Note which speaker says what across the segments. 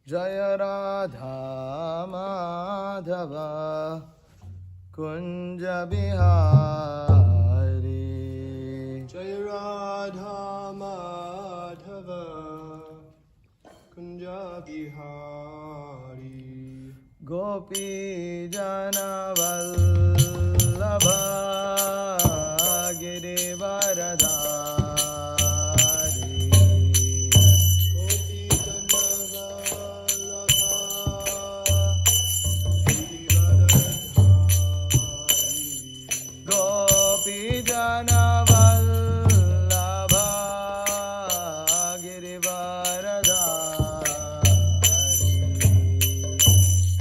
Speaker 1: जय राधा माधव कुंज बिहारी।
Speaker 2: जय राधा माधव कुंज बिहारी।
Speaker 1: गोपी जन वल्लभ गिरिवरधारी।
Speaker 2: गोपी जन वल्लभ गिरिवरधारी।
Speaker 1: गोपी जन वल्लभ गिरिवरधारी।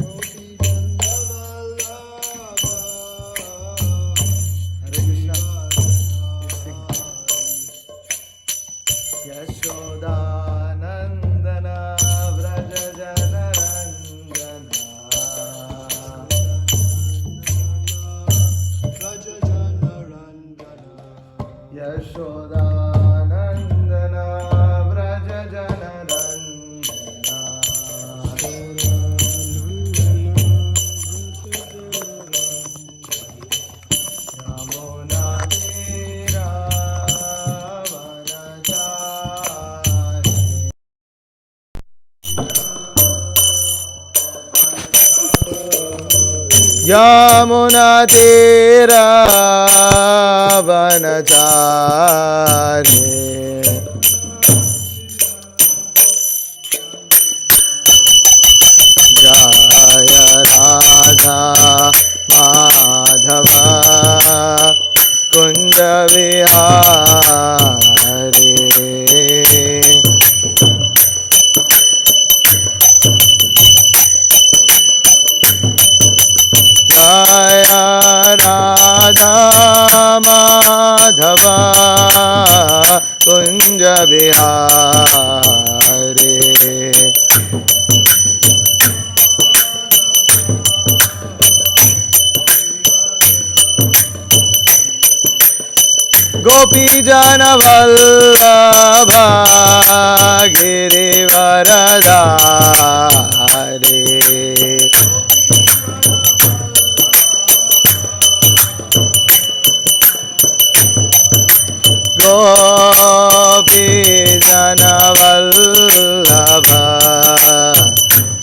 Speaker 2: गोपी जन वल्लभ
Speaker 1: हरे कृष्णा।
Speaker 2: गिरिवरधारी।
Speaker 1: यशोदानंदन व्रज जनरंजना।
Speaker 2: व्रज जनरंजना।
Speaker 1: यशोदानंदन व्रज जनरंजना। यमुना तीरा वनचारी। यमुना तीरा वनचारी। जय राधा माधव कुंज विहारी। जय राधा माधव कुंज बिहारी। गोपी जन वल्लभ गिरिवरधारी। गोपी जन वल्लभ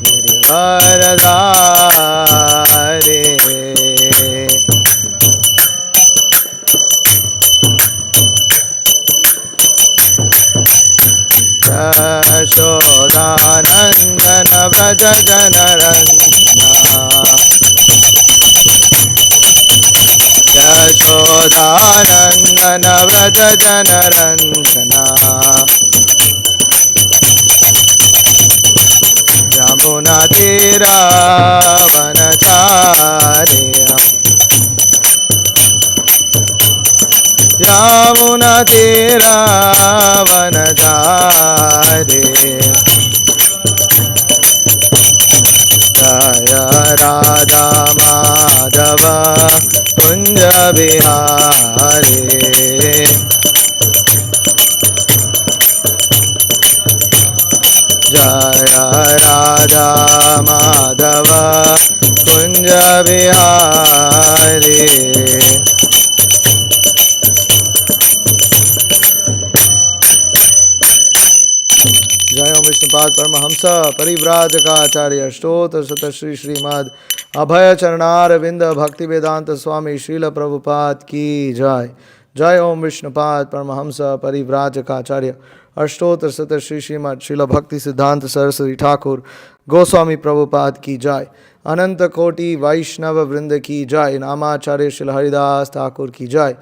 Speaker 1: गिरिवरधारी। यशोदानंदन व्रज जनरंजना। यशोदानंदन व्रज जनरंजना। यमुना तीरा वनचारी। यमुना तीरा वनचारी। जय राधा माधव कुंज बिहारी। जय राधा माधव कुंज बिहारी। जय ओम विष्णुपाद परमहंस परिव्राजकाचार्य स्तोत्र सत श्री श्रीमद अभय चरणारविंद भक्ति वेदांत स्वामी श्रील प्रभुपाद की जय। जय ओम विष्णुपाद परमहंस परिव्राजकाचार्य अष्टोत्र सत श्री श्रीमद श्रील भक्ति सिद्धांत सरस्वती ठाकुर गोस्वामी प्रभुपाद की जय। अनंत कोटि वैष्णव वृंद की जय। नामाचार्य श्री हरिदास ठाकुर की जय।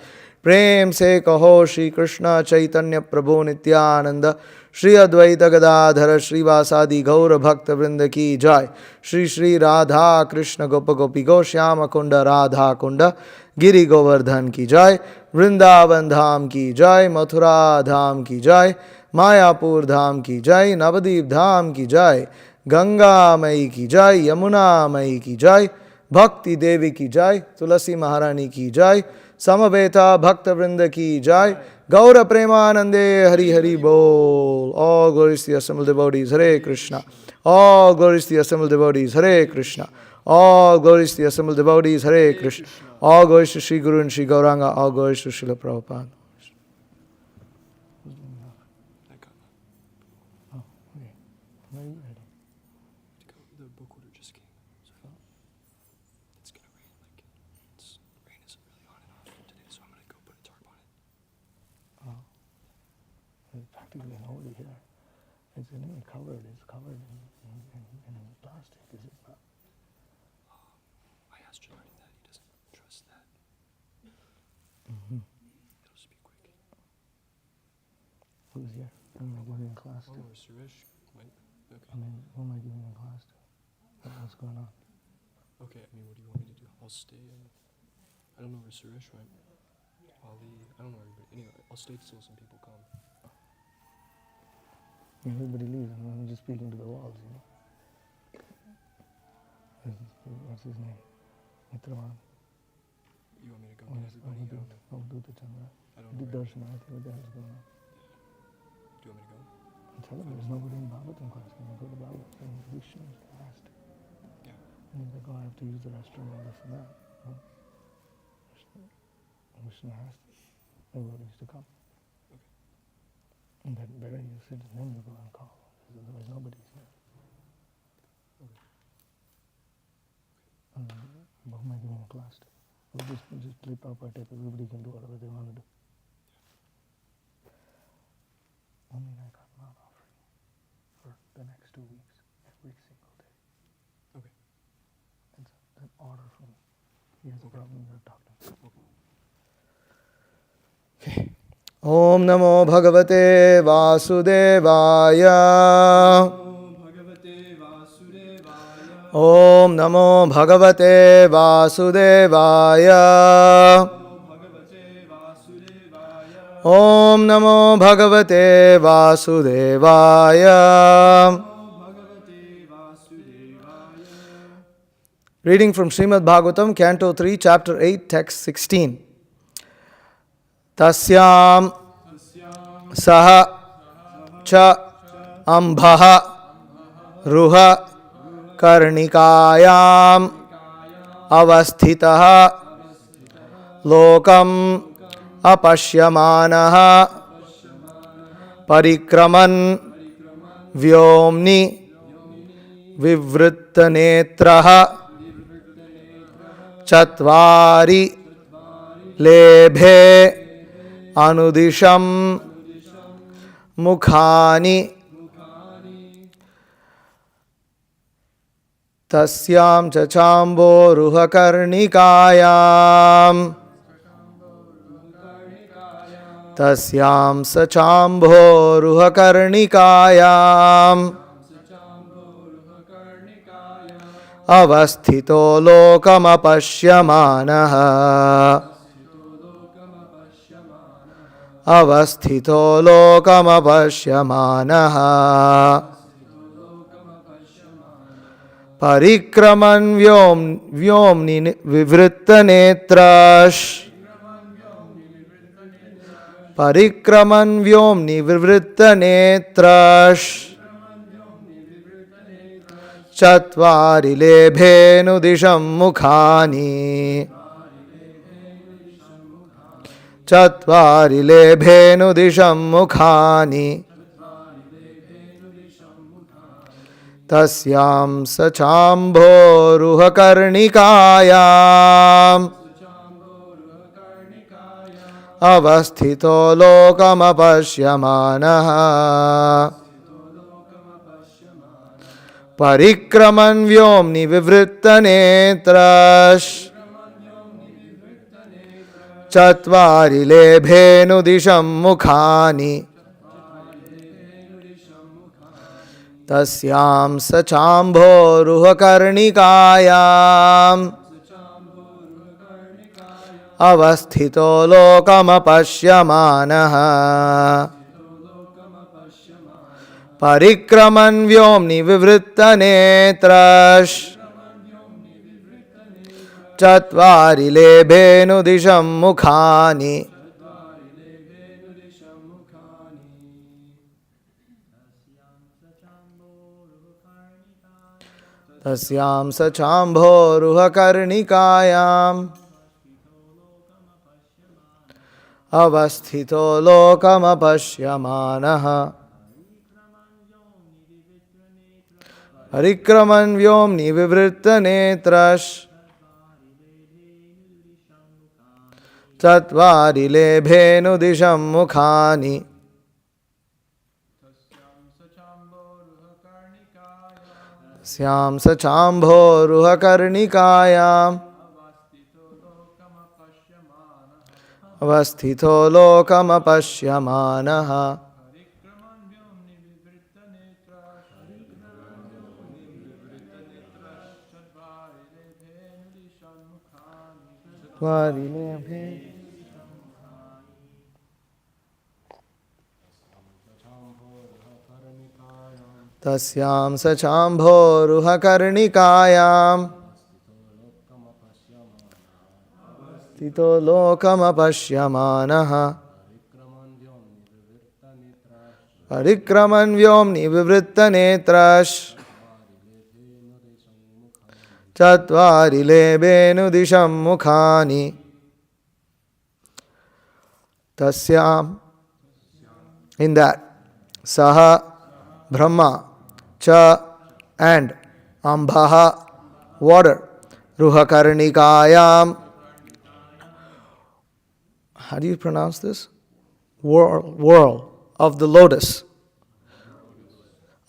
Speaker 1: प्रेम से कहो श्री कृष्ण चैतन्य प्रभु नित्यानंद श्री अद्वैत गदाधर श्रीवासादि गौर भक्त वृंद की जय। श्री श्री राधा कृष्ण गोप गोपी गो श्याम कुंड राधा कुंड गिरि गोवर्धन की जय। वृंदावन धाम की जय। मथुरा धाम की जय। मायापुर धाम की जय। नवदीप धाम की जय। गंगा मई की जय। यमुना मई की जय। भक्ति देवी की जय। तुलसी महारानी की जय। समवेता भक्त वृंद की जय। Gaura Premanande Hari Hari Bol. All glories to the assembled devotees. Hare Krishna. All glories to the assembled devotees. Hare Krishna. All glories to the assembled devotees. Hare Krishna. All glories to Sri Guru and Sri Gauranga. All glories to Srila Prabhupada.
Speaker 2: Oh, okay. When are you ready?
Speaker 3: The book order just came, so it's gonna rain. Rain is really on and off today, so I'm gonna go put a tarp on it.
Speaker 2: There's practically nobody here. It's anyway covered. It's covered in plastic. Is it not?
Speaker 3: I asked Jordan that. He doesn't trust that.
Speaker 2: Mm-hmm.
Speaker 3: It'll just be quick.
Speaker 2: Who's here? Who am I giving a class to?
Speaker 3: Oh, Suresh went. Okay.
Speaker 2: I mean, who am I giving a class to? What's going on?
Speaker 3: Okay. I mean, what do you want me to do? I'll stay. I don't know where Suresh went. Ali. I don't know everybody. Anyway, I'll stay till some people come.
Speaker 2: Everybody leaves and I'm just speaking to the walls, you know. What's his name? Mitravan.
Speaker 3: You want me to go get everybody? I don't know.
Speaker 2: Avadhuta Chandra.
Speaker 3: I don't know.
Speaker 2: Did Darshan, I think what the hell's going on.
Speaker 3: Do you want me to go?
Speaker 2: And tell him there's nobody in Bhagavatam class. Can I go to Bhagavatam? Vishnu's last.
Speaker 3: Yeah.
Speaker 2: And he's like, oh, I have to use the restroom and this and that. Well, Vishnu has everybody needs to come.
Speaker 3: Okay.
Speaker 2: And then better you sit and then you go and call. Because otherwise nobody's here.
Speaker 3: Okay.
Speaker 2: Who am I giving a class to? We'll just play proper tape. Everybody can do whatever they want to do. Only I got non offering for the next 2 weeks, every single day.
Speaker 3: Okay.
Speaker 2: It's an order from me. He has a problem, you're talking.
Speaker 1: Om Namo Bhagavate Vasudevaya. Om Namo Bhagavate Vasudevaya. Om Namo Bhagavate Vasudevaya. Reading from Srimad Bhagavatam, Canto 3, Chapter 8, Text 16. Tasyam saha cha ambha ruha karnikayam avasthitah lokam apashyamanah parikraman vyomni vivrittanetrah chatvari lebhe anudisham mukhani tasyam chachambo ruhakarnikayam tasyam sachambo ruhakarnikayam avasthito lokamapashyamanah avasthito lokamapashyamanah parikraman vyomni vivrittanetrash parikraman vyomni vivrittanetrash chatvari lebhenu disham mukhani chatvari lebhenu disham mukhani tasyam sachambho ruhakarnikayam avasthito lokamapashyamanah parikraman vyomni vivrittanetrash chatvari lebhenu disham mukhani tasyam sachambho ruhakarnikayam avasthito lokamapashyamanah parikraman vyomni vivrittanetrash chatvari lebhenu disham mukhani तस्यां सचाम्भोरुहकर्णिकायाम् अवस्थितो लोकमपश्यमानः परिक्रमन् व्योम्नि विवृत्तनेत्रश् चत्वारि लेभेनुदिशं मुखानि तस्यां सचाम्भोरुहकर्णिकायाम् अवस्थितो लोकमपश्यमानः तस्यां सचाम्भोरुहकर्णिकायाम् स्थितो लोकमपश्यमानः परिक्रमन् व्योम्नि विवृत्तनेत्रश् चत्वारि लेभेनुदिशं मुखानि तस्याम् in that saha brahma cha and ambha water ruhakarnikayam. How do you pronounce this? Whirl of the lotus.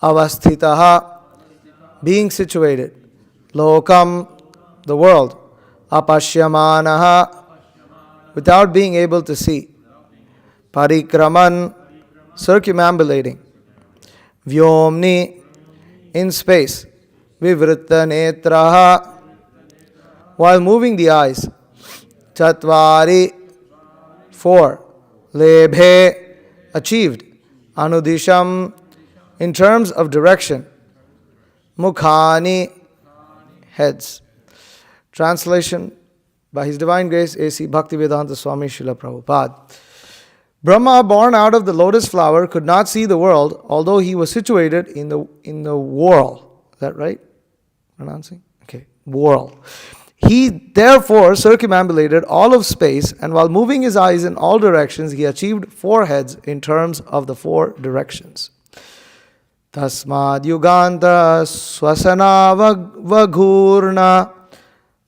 Speaker 1: Avasthitaha, being situated. Lokam, the world. Apashyamanaha, without being able to see. Parikraman, circumambulating. Vyomni, in space. Vivritta netraha, while moving the eyes. Chatvari, 4. Lebhe, achieved. Anudisham, in terms of direction. Mukhani, heads. Translation by His Divine Grace A.C. Bhaktivedanta Swami Srila Prabhupada. Brahma, born out of the lotus flower, could not see the world, although he was situated in the whirl. Is that right? Pronouncing? Okay, whirl. He therefore circumambulated all of space, and while moving his eyes in all directions, he achieved 4 heads in terms of the 4 directions. Tasmad yuganta swasana vaghurna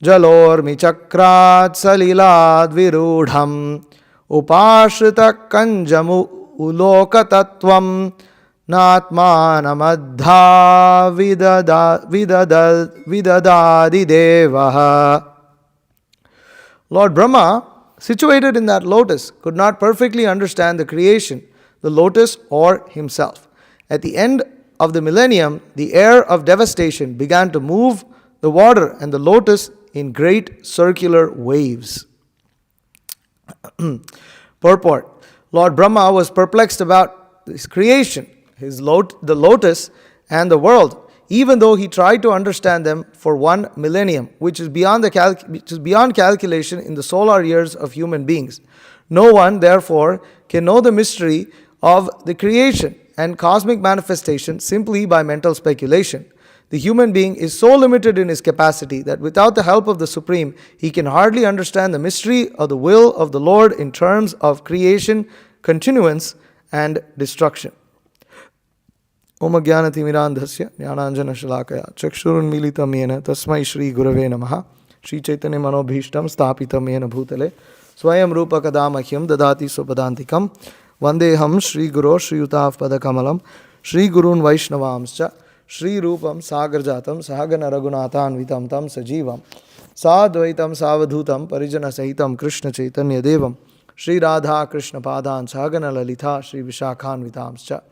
Speaker 1: jalormi chakrat salilad virudham upashrita kanjamu uloka tattvam natmanamadha vidadadi devaha. Lord Brahma, situated in that lotus, could not perfectly understand the creation, the lotus, or himself. At the end of the millennium, the air of devastation began to move the water and the lotus in great circular waves. Purport. Lord Brahma was perplexed about his creation, the lotus and the world, even though he tried to understand them for 1 millennium, which is beyond calculation in the solar years of human beings. No one, therefore, can know the mystery of the creation and cosmic manifestation simply by mental speculation. The human being is so limited in his capacity that without the help of the Supreme, he can hardly understand the mystery of the will of the Lord in terms of creation, continuance, and destruction. Om Jnanatimirandhasya Jnananjana Shalakaya Chakshurunmilitam Yena Tasmai Shri Gurave Namaha Shri Chaitanya Manobhishtam Sthapitam Yena Bhutale Swayam Rupa Kadamahyam Dadati Supadantikam Vandeham Shri Guru Shri Yutav Padakamalam Shri Gurun Vaishnavamscha Shri Rupam Sagarjatam Sahagana Raghunathan Vitam Tam Sajivam Sadvaitam Savadhutam Parijana Sahitam Krishna Chaitanya Devam Shri Radha Krishna Padan Sahagana Lalita Shri Vishakhan Vitamscha.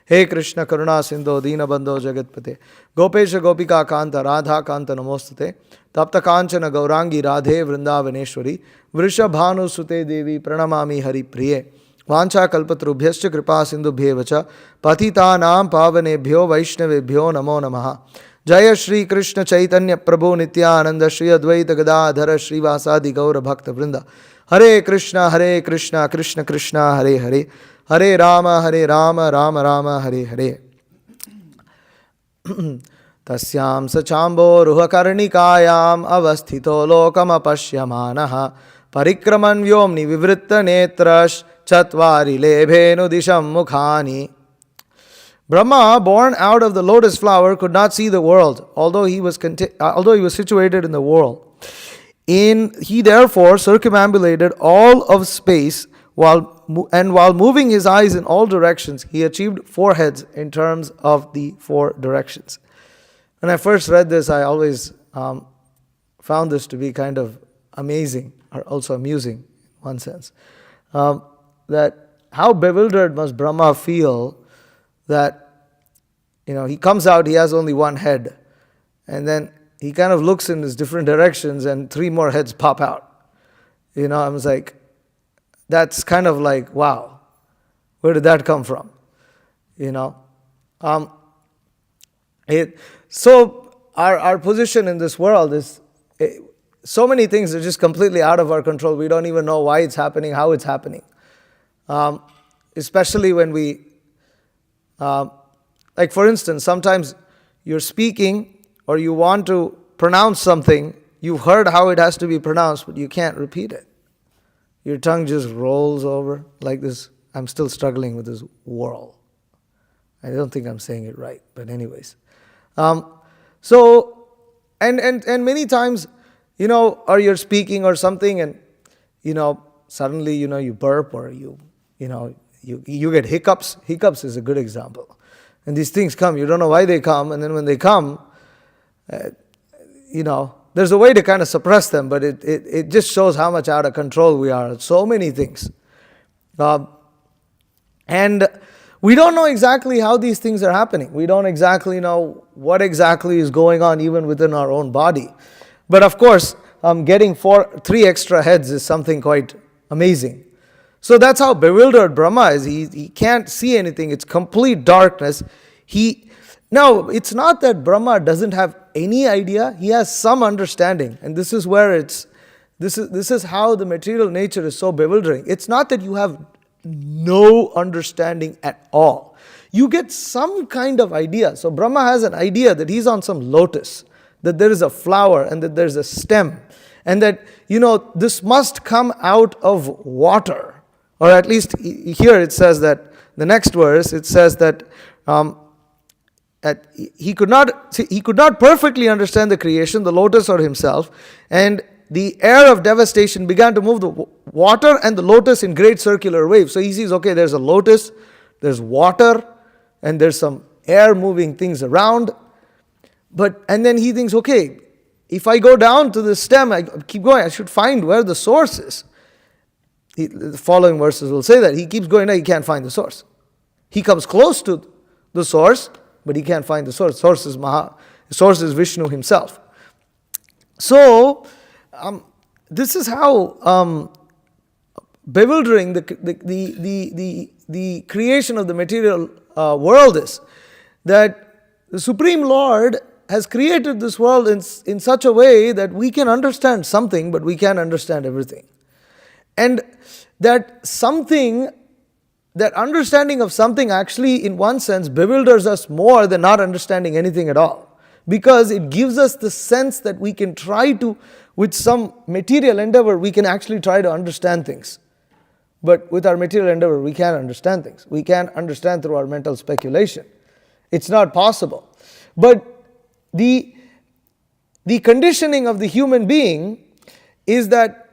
Speaker 1: He Krishna Karuna Sindho Dina Bandho Jagatpate Gopesha Gopika Kanta Radha Kanta Namostate Tapta Kanchana Gaurangi Radhe Vrindavaneshwari Vrishabhanu Sute Devi Pranamami Hari Priye Vancha Kalpatrubhyascha Kripa Sindhubhyevacha Patitanam Pavanebhyo Vaishnavebhyo Namo Namaha. Jaya Shri Krishna Chaitanya Prabhu Nityananda Shri Advaita Gadadhara Shri Vasadi Gaura Bhakta Vrinda. Hare Krishna Krishna Krishna Hare Hare Hare Rama Rama Rama Hare Hare. Tasyam sachambo ruhakarnikayam avasthito lokam apashyamanaha parikraman vyomni vivritta netrash chatvari lebhenu disham mukhani. Brahma, born out of the lotus flower, could not see the world, although he was situated in the world. He therefore circumambulated all of space, while moving his eyes in all directions, he achieved 4 heads in terms of the 4 directions. When I first read this, I always found this to be kind of amazing, or also amusing in one sense. That how bewildered must Brahma feel that, he comes out, he has only 1 head, and then he kind of looks in his different directions and 3 more heads pop out. I was like, that's kind of like, wow, where did that come from? So our position in this world is, so many things are just completely out of our control. We don't even know why it's happening, how it's happening. Especially when we, like for instance, sometimes you're speaking or you want to pronounce something, you've heard how it has to be pronounced, but you can't repeat it. Your tongue just rolls over like this. I'm still struggling with this whirl. I don't think I'm saying it right, but anyways. So, and many times, or you're speaking or something and, suddenly, you burp or you get hiccups. Hiccups is a good example. And these things come, you don't know why they come, and then when they come, there's a way to kind of suppress them, but it just shows how much out of control we are. So many things. And we don't know exactly how these things are happening. We don't exactly know what exactly is going on even within our own body. But of course, getting 3 extra heads is something quite amazing. So that's how bewildered Brahma is. He can't see anything. It's complete darkness. Now, it's not that Brahma doesn't have any idea. He has some understanding. And this is where this is how the material nature is so bewildering. It's not that you have no understanding at all. You get some kind of idea. So Brahma has an idea that he's on some lotus, that there is a flower and that there's a stem, and that, this must come out of water. Or at least here it says that, the next verse, it says that he could not perfectly understand the creation, the lotus or himself, and the air of devastation began to move the water and the lotus in great circular waves. So he sees, okay, there's a lotus, there's water, and there's some air moving things around. And then he thinks, okay, if I go down to the stem, I keep going, I should find where the source is. The following verses will say that. He keeps going, he can't find the source. He comes close to the source, but he can't find the source. The source is Vishnu himself. So, this is how bewildering the creation of the material world is. That the Supreme Lord has created this world in such a way that we can understand something, but we can't understand everything. And that understanding of something actually, in one sense, bewilders us more than not understanding anything at all. Because it gives us the sense that we can try to, with some material endeavor, we can actually try to understand things. But with our material endeavor, we can't understand things. We can't understand through our mental speculation. It's not possible. But the conditioning of the human being is that,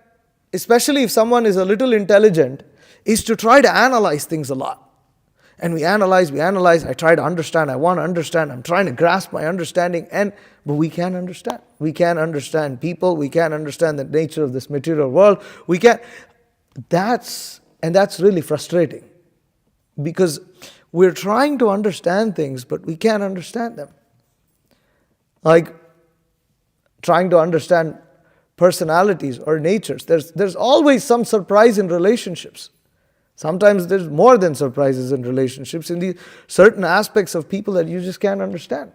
Speaker 1: especially if someone is a little intelligent, is to try to analyze things a lot. And we analyze, I try to understand, I want to understand, I'm trying to grasp my understanding, but we can't understand. We can't understand people, we can't understand the nature of this material world, that's really frustrating. Because we're trying to understand things, but we can't understand them. Like trying to understand personalities or natures. There's always some surprise in relationships. Sometimes there's more than surprises in relationships, in these certain aspects of people that you just can't understand.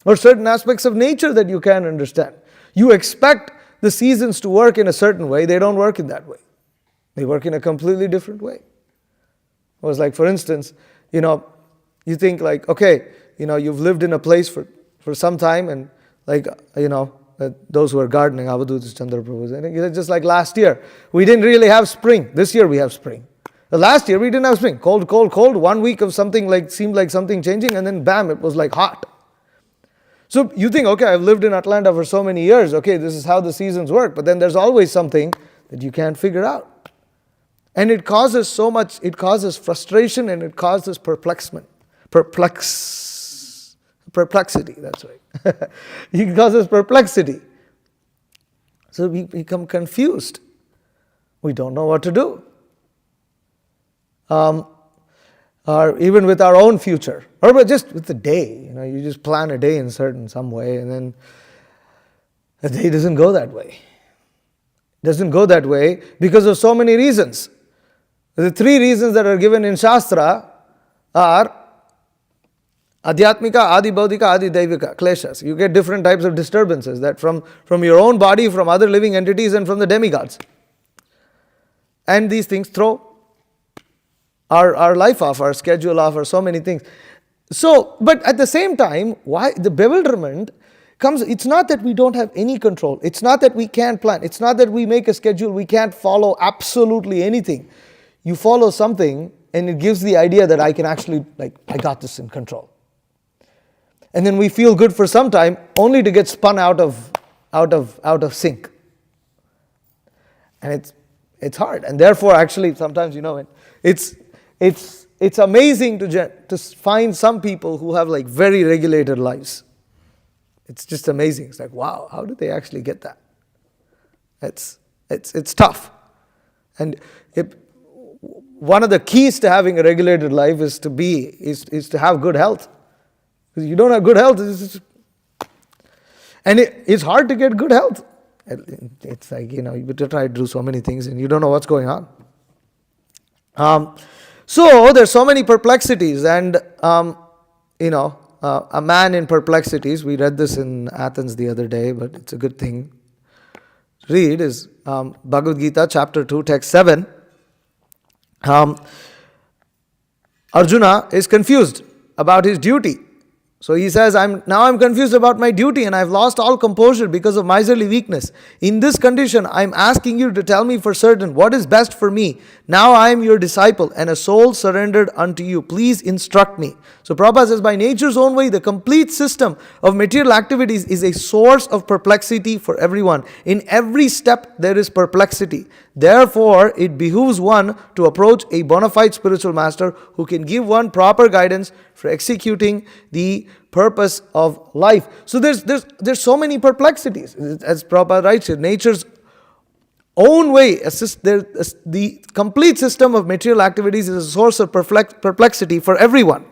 Speaker 1: Or certain aspects of nature that you can't understand. You expect the seasons to work in a certain way, they don't work in that way. They work in a completely different way. It was like, for instance, you think like, okay, you've lived in a place for for some time, and those who are gardening, Avadhuta Chandra Prabhu, and just like last year, we didn't really have spring. This year we have spring. Last year we didn't have spring. Cold, cold, cold. 1 week of something seemed like something changing, and then bam, it was like hot. So you think, okay, I've lived in Atlanta for so many years. Okay, this is how the seasons work. But then there's always something that you can't figure out. And it causes so much, it causes frustration, and it causes perplexity, that's right. It causes perplexity. So we become confused. We don't know what to do. Or even with our own future, or just with the day. You just plan a day in some way, and then the day doesn't go that way. It doesn't go that way because of so many reasons. The 3 reasons that are given in Shastra are Adhyatmika, Adi Bhaudika, Adi Daivika, Kleshas. You get different types of disturbances that from your own body, from other living entities, and from the demigods. And these things throw our life off, our schedule off, or so many things. So, but at the same time, why the bewilderment comes, it's not that we don't have any control. It's not that we can't plan. It's not that we make a schedule, we can't follow absolutely anything. You follow something, and it gives the idea that I can actually, I got this in control. And then we feel good for some time, only to get spun out of sync. And it's hard. And therefore, actually, sometimes, it's amazing to find some people who have very regulated lives. It's just amazing. It's like, wow, how did they actually get that? It's tough. And one of the keys to having a regulated life is to have good health. Because you don't have good health, it's hard to get good health. It's like, you try to do so many things and you don't know what's going on. So there's so many perplexities, and a man in perplexities. We read this in Athens the other day, but it's a good thing to read. Is Bhagavad Gita chapter 2, text 7. Arjuna is confused about his duty. So he says, I'm confused about my duty, and I've lost all composure because of miserly weakness. In this condition, I'm asking you to tell me for certain what is best for me. Now I am your disciple and a soul surrendered unto you. Please instruct me. So Prabhupada says, by nature's own way, the complete system of material activities is a source of perplexity for everyone. In every step, there is perplexity. Therefore, it behooves one to approach a bona fide spiritual master who can give one proper guidance for executing the purpose of life. So there's so many perplexities. As Prabhupada writes here, nature's own way, the complete system of material activities is a source of perplexity for everyone.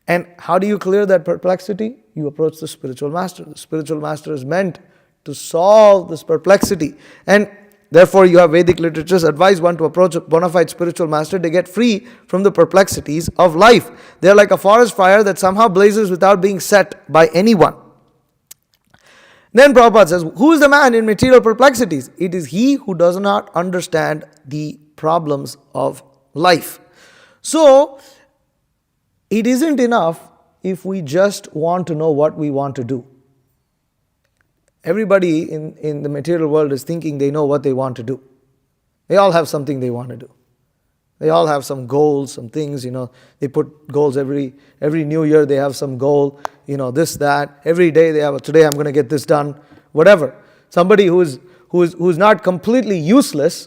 Speaker 1: And how do you clear that perplexity? You approach the spiritual master. The spiritual master is meant to solve this perplexity. And therefore, you have Vedic literatures advise one to approach a bona fide spiritual master to get free from the perplexities of life. They are like a forest fire that somehow blazes without being set by anyone. Then Prabhupada says, who is the man in material perplexities? It is he who does not understand the problems of life. So, it isn't enough if we just want to know what we want to do. Everybody in the material world is thinking they know what they want to do. They all have something they want to do. They all have some goals, some things, they put goals every new year, they have some goal, this, that. Every day they have, today I'm going to get this done, whatever. Somebody who's not completely useless,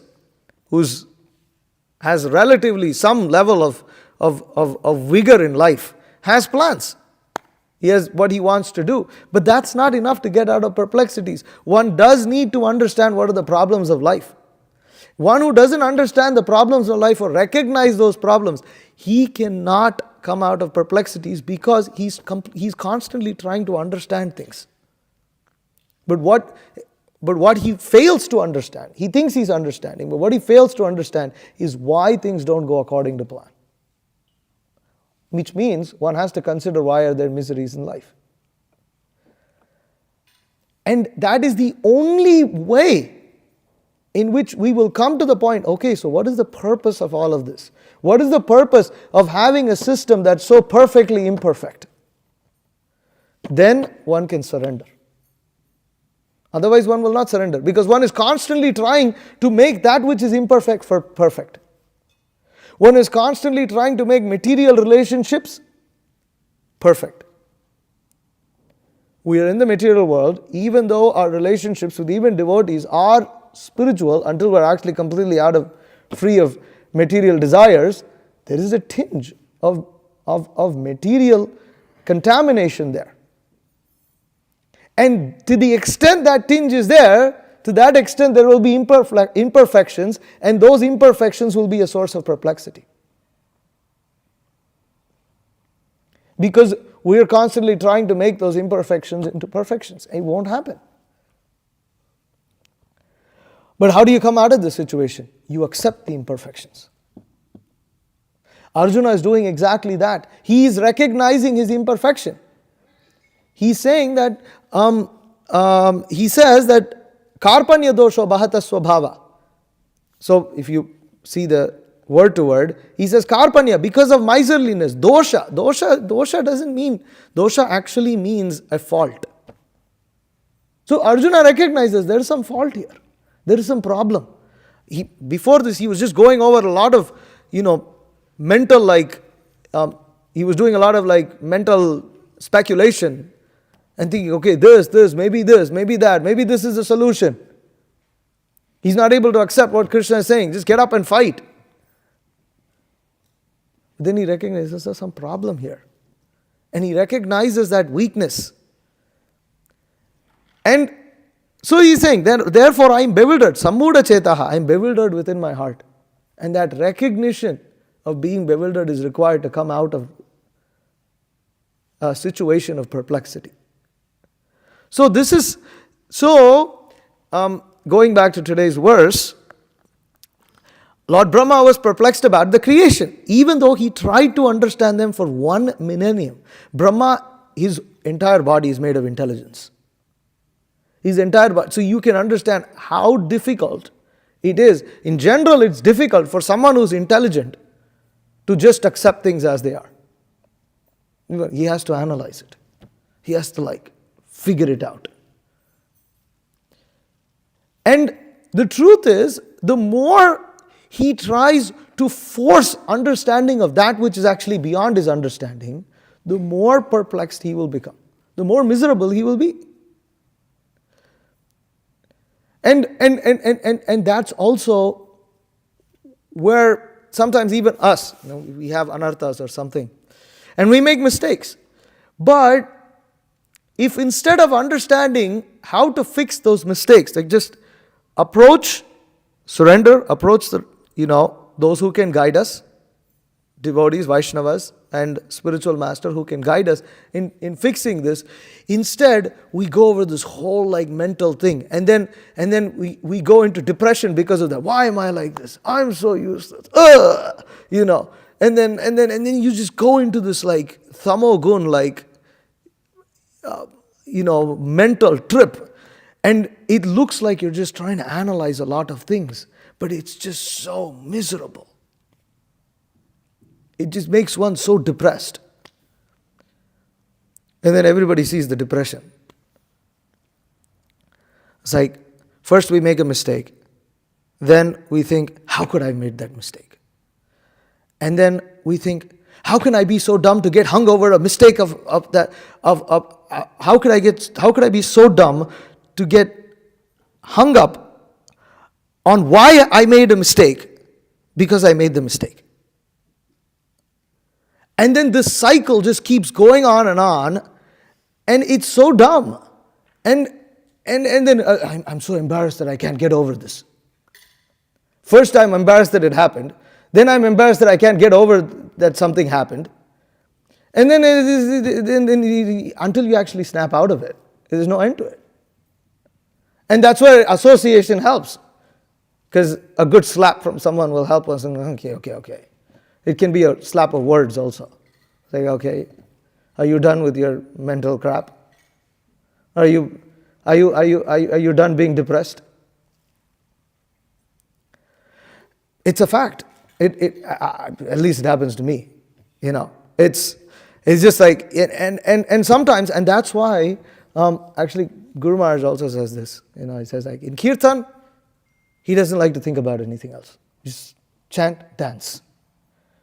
Speaker 1: has relatively some level of vigor in life, has plans. He has what he wants to do. But that's not enough to get out of perplexities. One does need to understand what are the problems of life. One who doesn't understand the problems of life or recognize those problems, he cannot come out of perplexities because he's constantly trying to understand things. But what he fails to understand, he thinks he's understanding, but what he fails to understand is why things don't go according to plan. Which means one has to consider why are there miseries in life. And that is the only way in which we will come to the point, okay, so what is the purpose of all of this? What is the purpose of having a system that's so perfectly imperfect? then one can surrender. Otherwise, one will not surrender, because one is constantly trying to make that which is imperfect for perfect. One is constantly trying to make material relationships perfect. We are in the material world, even though our relationships with even devotees are spiritual, until we're actually completely free of material desires, there is a tinge of material contamination there. And to the extent that tinge is there, to that extent there will be imperfections, and those imperfections will be a source of perplexity. Because we are constantly trying to make those imperfections into perfections. It won't happen. But how do you come out of this situation? You accept the imperfections. Arjuna is doing exactly that. He is recognizing his imperfection. He's saying that, he says that karpanya dosho bahata swabhava. So if you see the word to word, he says karpanya, because of miserliness, dosha doesn't mean, dosha actually means a fault. So Arjuna recognizes there is some fault here. There is some problem. Before this, he was just going over a lot of, mental he was doing a lot of mental speculation and thinking, okay, this, maybe that, maybe this is the solution. He's not able to accept what Krishna is saying. Just get up and fight. Then he recognizes there's some problem here. And he recognizes that weakness. And so he's saying, therefore I am bewildered. Sammuda chetaha, I am bewildered within my heart. And that recognition of being bewildered is required to come out of a situation of perplexity. So going back to today's verse, Lord Brahma was perplexed about the creation, even though he tried to understand them for 1 millennium. Brahma, his entire body is made of intelligence. His entire body. So you can understand how difficult it is. In general, it's difficult for someone who's intelligent to just accept things as they are. He has to analyze it. He has to figure it out. And the truth is, the more he tries to force understanding of that which is actually beyond his understanding, the more perplexed he will become, the more miserable he will be. And that's also where sometimes even us, we have anarthas or something, and we make mistakes. But if instead of understanding how to fix those mistakes, just surrender, approach those who can guide us, devotees, Vaishnavas, and spiritual master who can guide us in fixing this. Instead, we go over this whole mental thing, and then we go into depression because of that. Why am I like this? I'm so useless. And then you just go into this thamogun, mental trip, and it looks like you're just trying to analyze a lot of things, but it's just so miserable. It just makes one so depressed. And then everybody sees the depression. It's first we make a mistake. Then we think, how could I have made that mistake? And then we think, how can I be so dumb to get hung over a mistake how could I be so dumb to get hung up on why I made a mistake because I made the mistake? And then this cycle just keeps going on, and it's so dumb. And then I'm so embarrassed that I can't get over this. First I'm embarrassed that it happened. Then I'm embarrassed that I can't get over that something happened. And then until you actually snap out of it, there's no end to it. And that's where association helps. Because a good slap from someone will help us. And okay. It can be a slap of words also. Okay, are you done with your mental crap? Are you done being depressed? It's a fact. At least it happens to me. It's just like, and sometimes, and that's why, actually, Guru Maharaj also says this. He says like, in Kirtan, he doesn't like to think about anything else. Just chant, dance.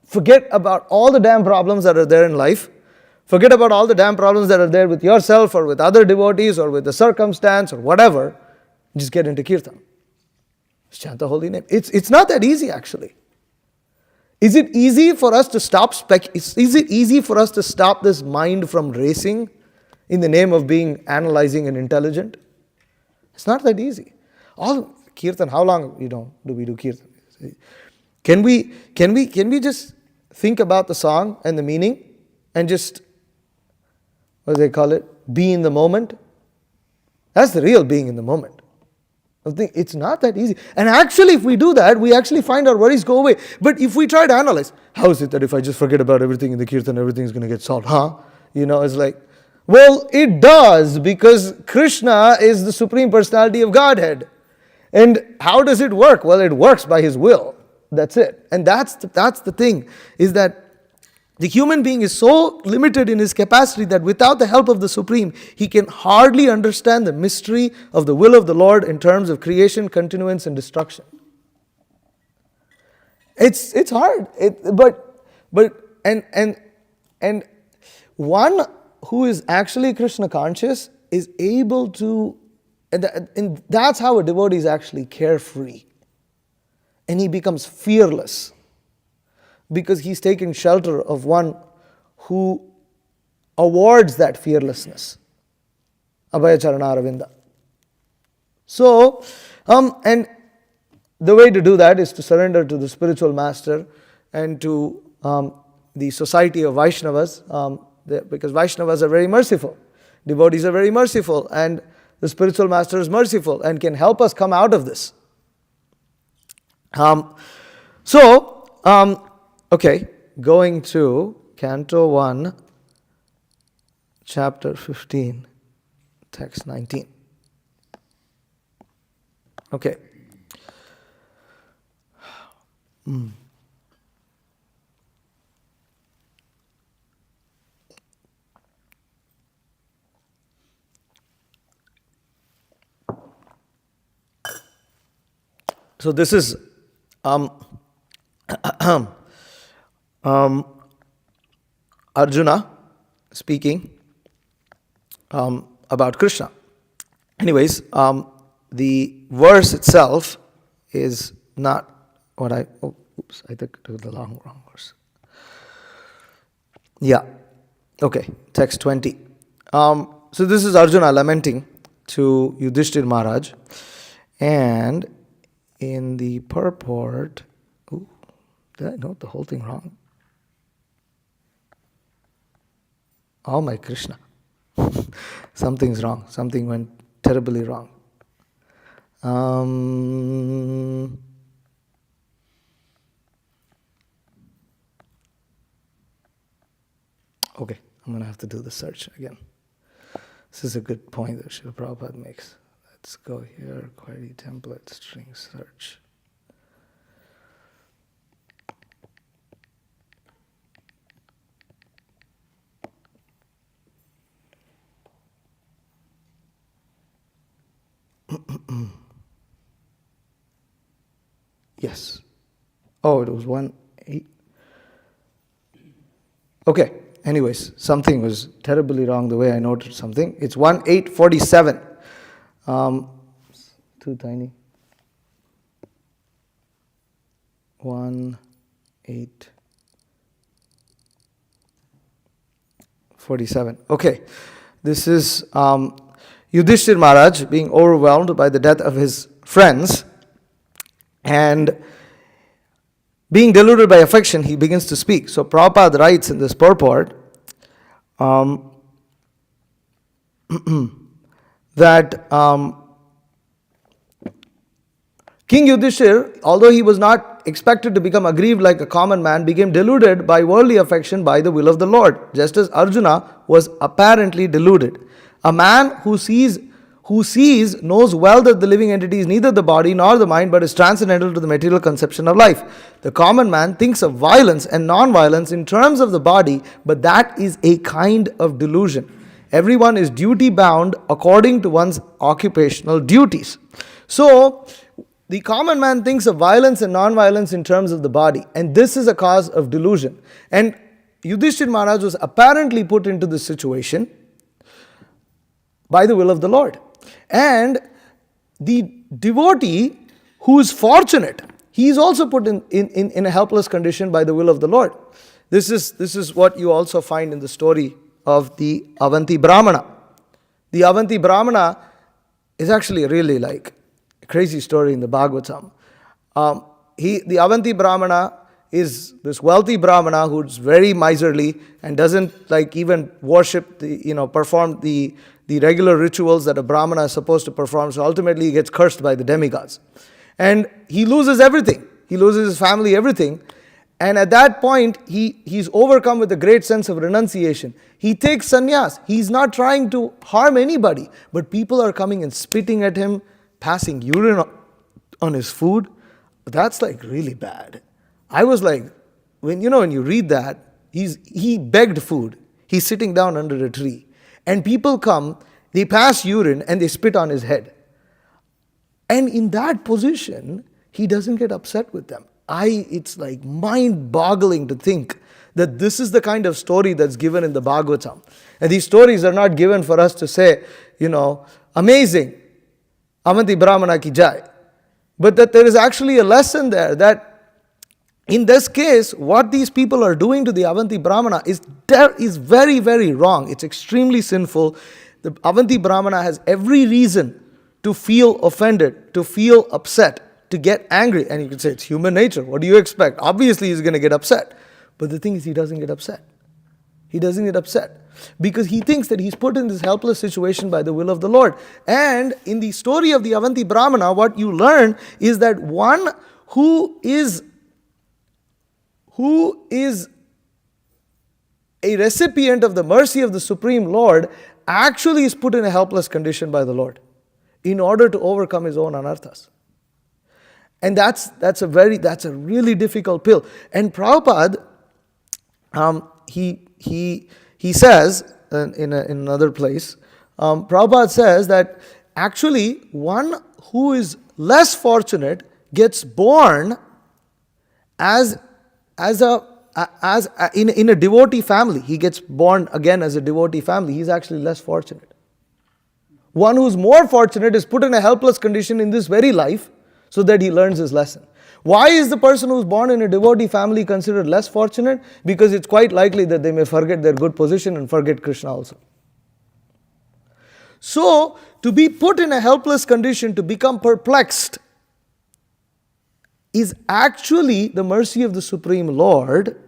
Speaker 1: Forget about all the damn problems that are there in life. Forget about all the damn problems that are there with yourself or with other devotees or with the circumstance or whatever. Just get into Kirtan. Just chant the holy name. It's not that easy, actually. Is it easy for us to stop is it easy for us to stop this mind from racing in the name of being analyzing and intelligent? It's not that easy. All Kirtan, how long do we do Kirtan? Can we just think about the song and the meaning and just, what do they call it? Be in the moment? That's the real being in the moment. It's not that easy. And actually, if we do that, we actually find our worries go away. But if we try to analyze, how is it that if I just forget about everything in the Kirtan, everything's going to get solved? It's like, well, it does, because Krishna is the Supreme Personality of Godhead. And how does it work? Well, it works by His will. That's it. And that's the thing, is that the human being is so limited in his capacity that without the help of the Supreme, he can hardly understand the mystery of the will of the Lord in terms of creation, continuance, and destruction. It's hard. And one who is actually Krishna conscious is able to, and that's how a devotee is actually carefree. And he becomes fearless, because he's taken shelter of one who awards that fearlessness. Abhaya Charana Aravinda. So, and the way to do that is to surrender to the spiritual master and to the society of Vaishnavas, because Vaishnavas are very merciful. Devotees are very merciful, and the spiritual master is merciful and can help us come out of this. Okay, going to Canto 1, Chapter 15, Text 19. Okay. So this is Arjuna speaking about Krishna. Anyways, the verse itself is not what I took the wrong verse. Yeah. Okay, text 20. So this is Arjuna lamenting to Yudhishthir Maharaj, and in the purport, did I note the whole thing wrong? Oh my Krishna. Something's wrong. Something went terribly wrong. Okay, I'm going to have to do the search again. This is a good point that Srila Prabhupada makes. Let's go here, query template, string search. Yes. Oh, it was 1:8. Okay. Anyways, something was terribly wrong the way I noted something. It's 1:8:47. Too tiny. 1:8:47. Okay. This is Yudhishthir Maharaj being overwhelmed by the death of his friends, and being deluded by affection, he begins to speak. So Prabhupada writes in this purport that King Yudhishthir, although he was not expected to become aggrieved like a common man, became deluded by worldly affection by the will of the Lord, just as Arjuna was apparently deluded. A man who who sees, knows well that the living entity is neither the body nor the mind, but is transcendental to the material conception of life. The common man thinks of violence and non-violence in terms of the body, but that is a kind of delusion. Everyone is duty bound according to one's occupational duties. So, the common man thinks of violence and non-violence in terms of the body, and this is a cause of delusion. And Yudhishthira Maharaj was apparently put into this situation by the will of the Lord. And the devotee who is fortunate, he is also put in a helpless condition by the will of the Lord. This is what you also find in the story of the Avanti Brahmana. The Avanti Brahmana is actually really like a crazy story in the Bhagavatam. The Avanti Brahmana is this wealthy Brahmana who's very miserly and doesn't like even worship perform the regular rituals that a Brahmana is supposed to perform. So ultimately he gets cursed by the demigods. And he loses everything. He loses his family, everything. And at that point, he's overcome with a great sense of renunciation. He takes sannyas. He's not trying to harm anybody. But people are coming and spitting at him, passing urine on his food. That's like really bad. I was like, when you read that, he begged food. He's sitting down under a tree. And people come, they pass urine and they spit on his head. And in that position, he doesn't get upset with them. It's like mind-boggling to think that this is the kind of story that's given in the Bhagavatam. And these stories are not given for us to say, amazing, Avanti Brahmana ki jai. But that there is actually a lesson there that in this case, what these people are doing to the Avanti Brahmana is very, very wrong. It's extremely sinful. The Avanti Brahmana has every reason to feel offended, to feel upset, to get angry. And you can say, it's human nature. What do you expect? Obviously, he's going to get upset. But the thing is, he doesn't get upset. He doesn't get upset because he thinks that he's put in this helpless situation by the will of the Lord. And in the story of the Avanti Brahmana, what you learn is that one who is a recipient of the mercy of the Supreme Lord actually is put in a helpless condition by the Lord in order to overcome his own anarthas. And that's a really difficult pill. And Prabhupada, he says in another place, Prabhupada says that actually one who is less fortunate gets born in a devotee family. He gets born again as a devotee family. He's actually less fortunate. One who's more fortunate is put in a helpless condition in this very life so that he learns his lesson. Why is the person who's born in a devotee family considered less fortunate? Because it's quite likely that they may forget their good position and forget Krishna also. So, to be put in a helpless condition, to become perplexed, is actually the mercy of the Supreme Lord,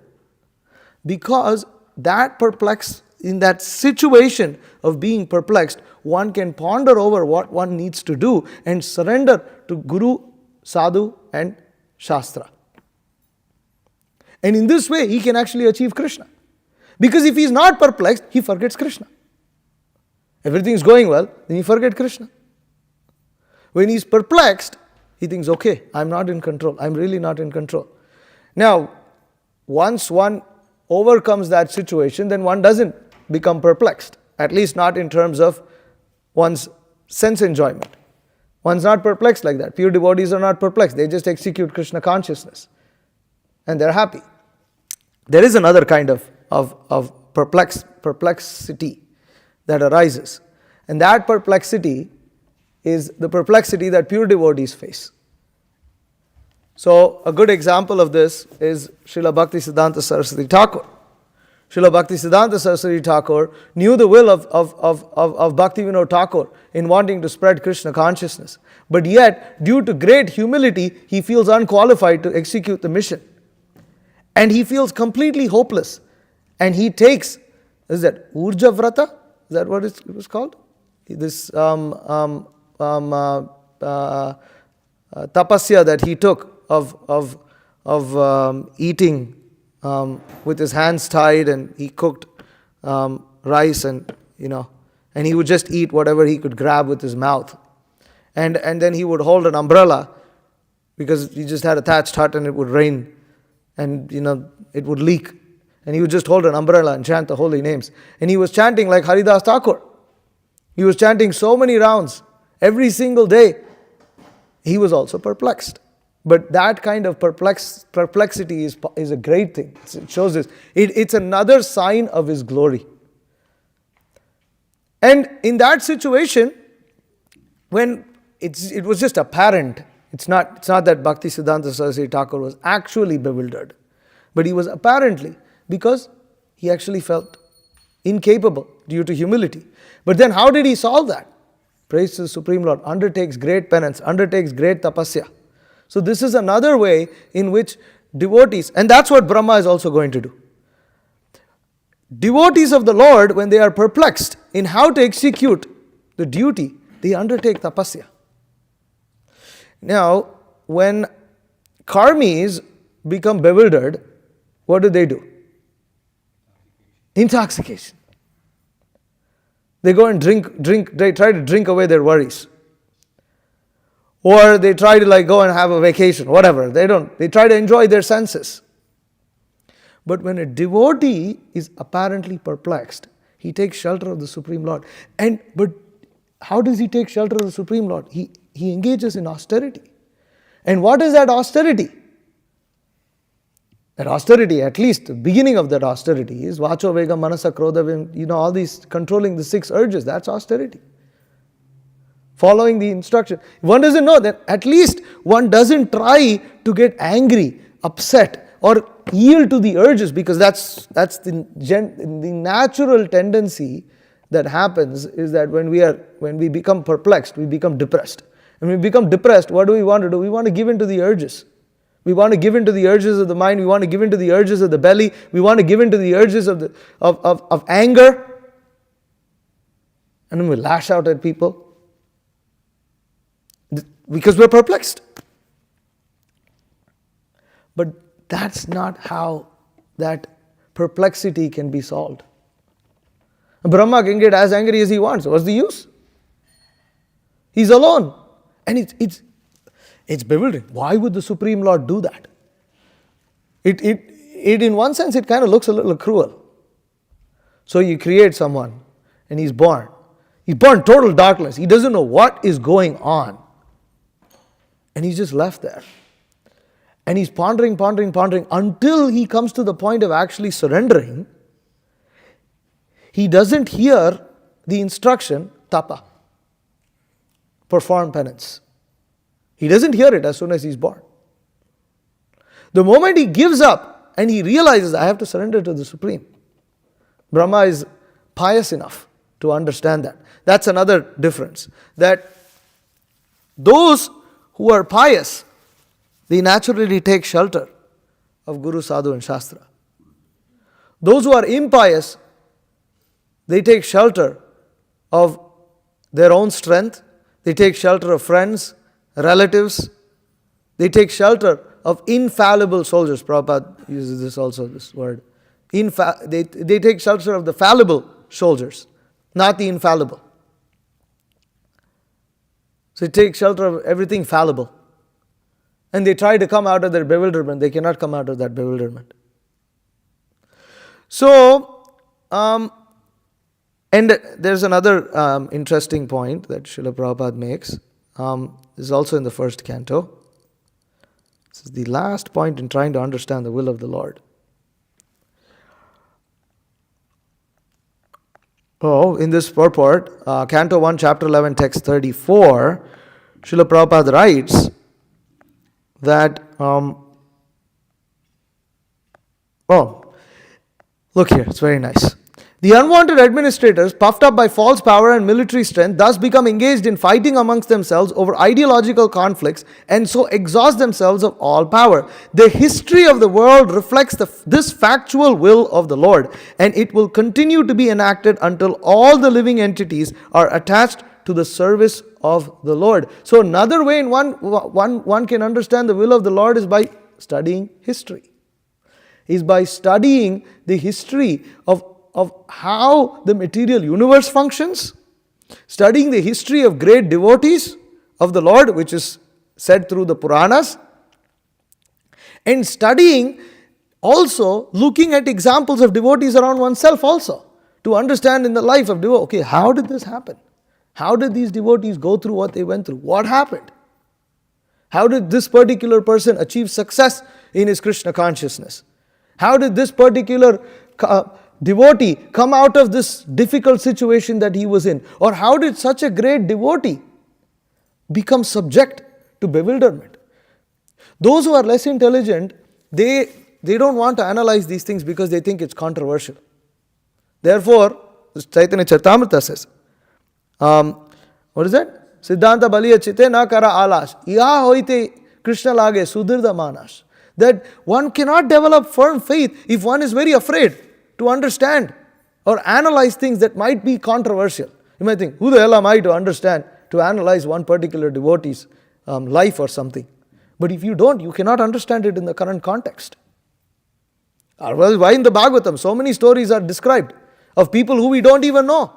Speaker 1: because in that situation of being perplexed, one can ponder over what one needs to do and surrender to Guru, Sadhu and Shastra. And in this way, he can actually achieve Krishna. Because if he is not perplexed, he forgets Krishna. Everything is going well, then he forgets Krishna. When he is perplexed, he thinks, okay, I'm not in control. I'm really not in control. Now, once one overcomes that situation, then one doesn't become perplexed. At least not in terms of one's sense enjoyment. One's not perplexed like that. Pure devotees are not perplexed. They just execute Krishna consciousness. And they're happy. There is another kind of perplexity that arises. And that perplexity is the perplexity that pure devotees face. So, a good example of this is Srila Bhaktisiddhanta Saraswati Thakur. Srila Bhaktisiddhanta Saraswati Thakur knew the will of Bhaktivinoda Thakur in wanting to spread Krishna consciousness. But yet, due to great humility, he feels unqualified to execute the mission. And he feels completely hopeless. And he takes, is that Urja Vrata? Is that what it was called? This tapasya that he took of eating with his hands tied, and he cooked rice and and he would just eat whatever he could grab with his mouth. And then he would hold an umbrella because he just had a thatched hut and it would rain and it would leak. And he would just hold an umbrella and chant the holy names. And he was chanting like Haridas Thakur. He was chanting so many rounds every single day. He was also perplexed. But that kind of perplexity is a great thing. It shows this. It's another sign of his glory. And in that situation, when it was just apparent, it's not that Bhaktisiddhanta Saraswati Thakur was actually bewildered, but he was apparently, because he actually felt incapable due to humility. But then how did he solve that? Praise to the Supreme Lord, undertakes great penance, undertakes great tapasya. So this is another way in which devotees, and that's what Brahma is also going to do. Devotees of the Lord, when they are perplexed in how to execute the duty, they undertake tapasya. Now, when karmis become bewildered, what do? Intoxication. They go and drink, they try to drink away their worries. Or they try to go and have a vacation, whatever. They try to enjoy their senses. But when a devotee is apparently perplexed, he takes shelter of the Supreme Lord. But how does he take shelter of the Supreme Lord? He engages in austerity. And what is that austerity? That austerity, at least the beginning of that austerity, is Vacho Vega Manasa Krodha, all these controlling the 6 urges. That's austerity. Following the instruction. One doesn't know that at least one doesn't try to get angry, upset, or yield to the urges, because that's the natural tendency that happens, is that when we become perplexed, we become depressed. When we become depressed, what do we want to do? We want to give in to the urges. We want to give in to the urges of the mind. We want to give in to the urges of the belly. We want to give in to the urges of anger. And then we lash out at people because we're perplexed. But that's not how that perplexity can be solved. Brahma can get as angry as he wants. What's the use? He's alone. And it's bewildering. Why would the Supreme Lord do that? It in one sense, it kind of looks a little cruel. So you create someone and he's born. He's born total darkness. He doesn't know what is going on. And he's just left there. And he's pondering until he comes to the point of actually surrendering. He doesn't hear the instruction, tapa, perform penance. He doesn't hear it as soon as he's born. The moment he gives up and he realizes, I have to surrender to the Supreme, Brahma is pious enough to understand that. That's another difference. That those who are pious, they naturally take shelter of Guru, Sadhu and Shastra. Those who are impious, they take shelter of their own strength. They take shelter of friends, relatives. They take shelter of infallible soldiers. Prabhupada uses this word. They take shelter of the fallible soldiers, not the infallible. So they take shelter of everything fallible. And they try to come out of their bewilderment. They cannot come out of that bewilderment. So, and there's another interesting point that Srila Prabhupada makes. This is also in the first canto. This is the last point in trying to understand the will of the Lord. In this purport, Canto 1, Chapter 11, Text 34, Srila Prabhupada writes that, look here, it's very nice. The unwanted administrators, puffed up by false power and military strength, thus become engaged in fighting amongst themselves over ideological conflicts and so exhaust themselves of all power. The history of the world reflects this factual will of the Lord, and it will continue to be enacted until all the living entities are attached to the service of the Lord. So another way in one can understand the will of the Lord is by studying history. Is by studying the history of how the material universe functions studying the history of great devotees of the Lord, which is said through the Puranas, and studying also looking at examples of devotees around oneself also, to understand in the life of devotee, okay, how did this happen? How did these devotees go through what they went through? What happened? How did this particular person achieve success in his Krishna consciousness? How did this particular devotee come out of this difficult situation that he was in? Or how did such a great devotee become subject to bewilderment? Those who are less intelligent, they don't want to analyze these things because they think it's controversial. Therefore, Chaitanya Charitamrita says, what is that? Siddhanta baliya chite na kara alash. Iha hoite Krishna lage sudirda manas. That one cannot develop firm faith if one is very afraid to understand or analyze things that might be controversial. You might think, who the hell am I to understand, to analyze one particular devotee's life or something? But if you don't, you cannot understand it in the current context. Otherwise, why in the Bhagavatam so many stories are described of people who we don't even know?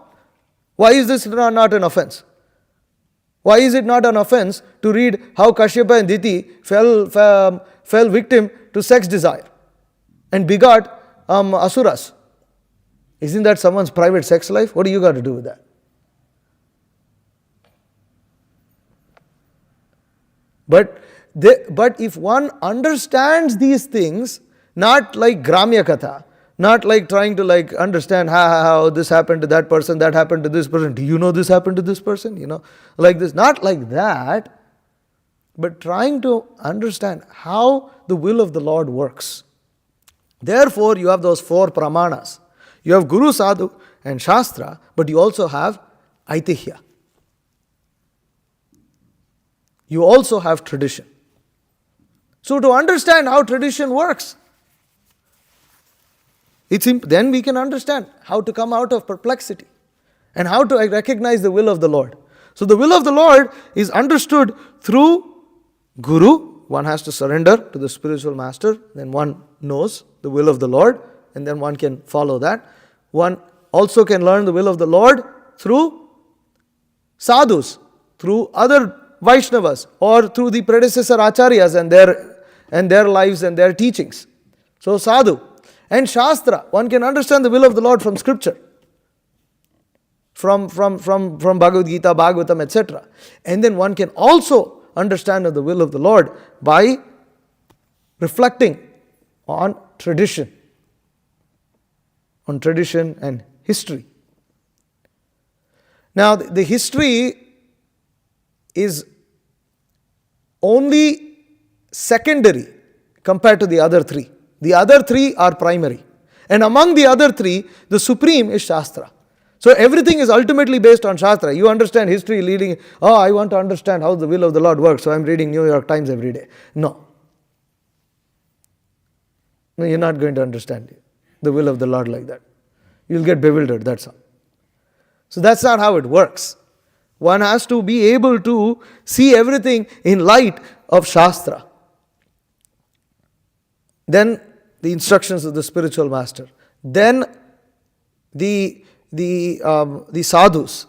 Speaker 1: Why is this not an offense? Why is it not an offense to read how Kashyapa and Diti fell victim to sex desire and begot asuras? Isn't that someone's private sex life? What do you got to do with that? But if one understands these things, not like Gramya Katha, not like trying to understand how this happened to that person, that happened to this person. Do you know this happened to this person? Like this. Not like that, but trying to understand how the will of the Lord works. Therefore, you have those 4 pramanas. You have Guru, Sadhu and Shastra, but you also have Aitihya. You also have tradition. So to understand how tradition works, then we can understand how to come out of perplexity and how to recognize the will of the Lord. So the will of the Lord is understood through Guru. One has to surrender to the spiritual master, then one knows the will of the Lord, and then one can follow that. One also can learn the will of the Lord through sadhus, through other Vaishnavas, or through the predecessor acharyas and their lives and their teachings. So sadhu. And Shastra, one can understand the will of the Lord from scripture, from Bhagavad Gita, Bhagavatam, etc. And then one can also understand the will of the Lord by reflecting on tradition and history. Now, the history is only secondary compared to the other 3. The other 3 are primary. And among the other 3, the supreme is Shastra. So everything is ultimately based on Shastra. You understand history leading, I want to understand how the will of the Lord works, so I'm reading New York Times every day. No, you're not going to understand the will of the Lord like that. You'll get bewildered, that's all. So that's not how it works. One has to be able to see everything in light of Shastra. Then the instructions of the spiritual master. Then the sadhus,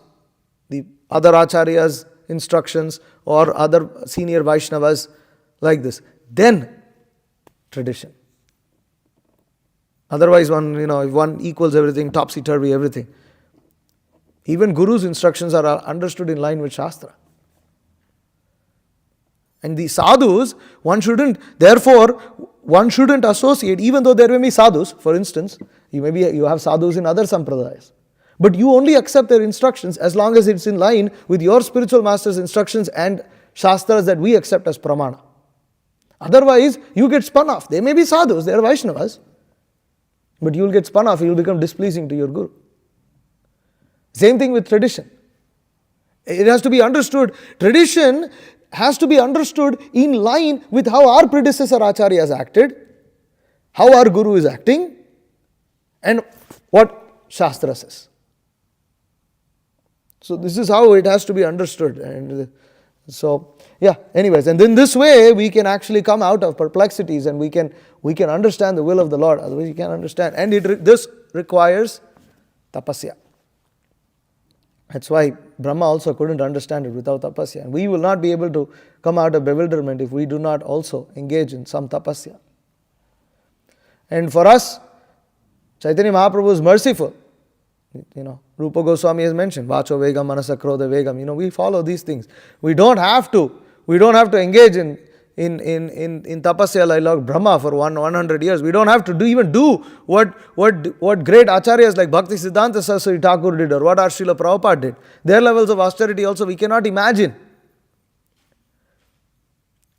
Speaker 1: the other acharyas' instructions or other senior Vaishnavas, like this. Then tradition. Otherwise if one equals everything, topsy-turvy everything. Even Guru's instructions are understood in line with Shastra. And the sadhus, one shouldn't associate, even though there may be sadhus, for instance, you have sadhus in other sampradayas. But you only accept their instructions as long as it's in line with your spiritual master's instructions and Shastras that we accept as pramana. Otherwise, you get spun off. They may be sadhus, they are Vaishnavas, but you will get spun off, you will become displeasing to your Guru. Same thing with tradition. It has to be understood. Tradition has to be understood in line with how our predecessor acharyas acted, how our Guru is acting, and what Shastra says. So this is how it has to be understood. And so, anyways, and in this way we can actually come out of perplexities and we can understand the will of the Lord. Otherwise you can't understand. And this requires tapasya. That's why Brahma also couldn't understand it without tapasya. And we will not be able to come out of bewilderment if we do not also engage in some tapasya. And for us, Chaitanya Mahaprabhu is merciful. Rupa Goswami has mentioned, Vacho Vegam, Manasa Krodha Vegam. We follow these things. We don't have to engage in tapasya like Brahma for 100 years. We don't have to even do what great acharyas like Bhakti Siddhanta Saraswati Thakur did or what our Srila Prabhupada did. Their levels of austerity also we cannot imagine.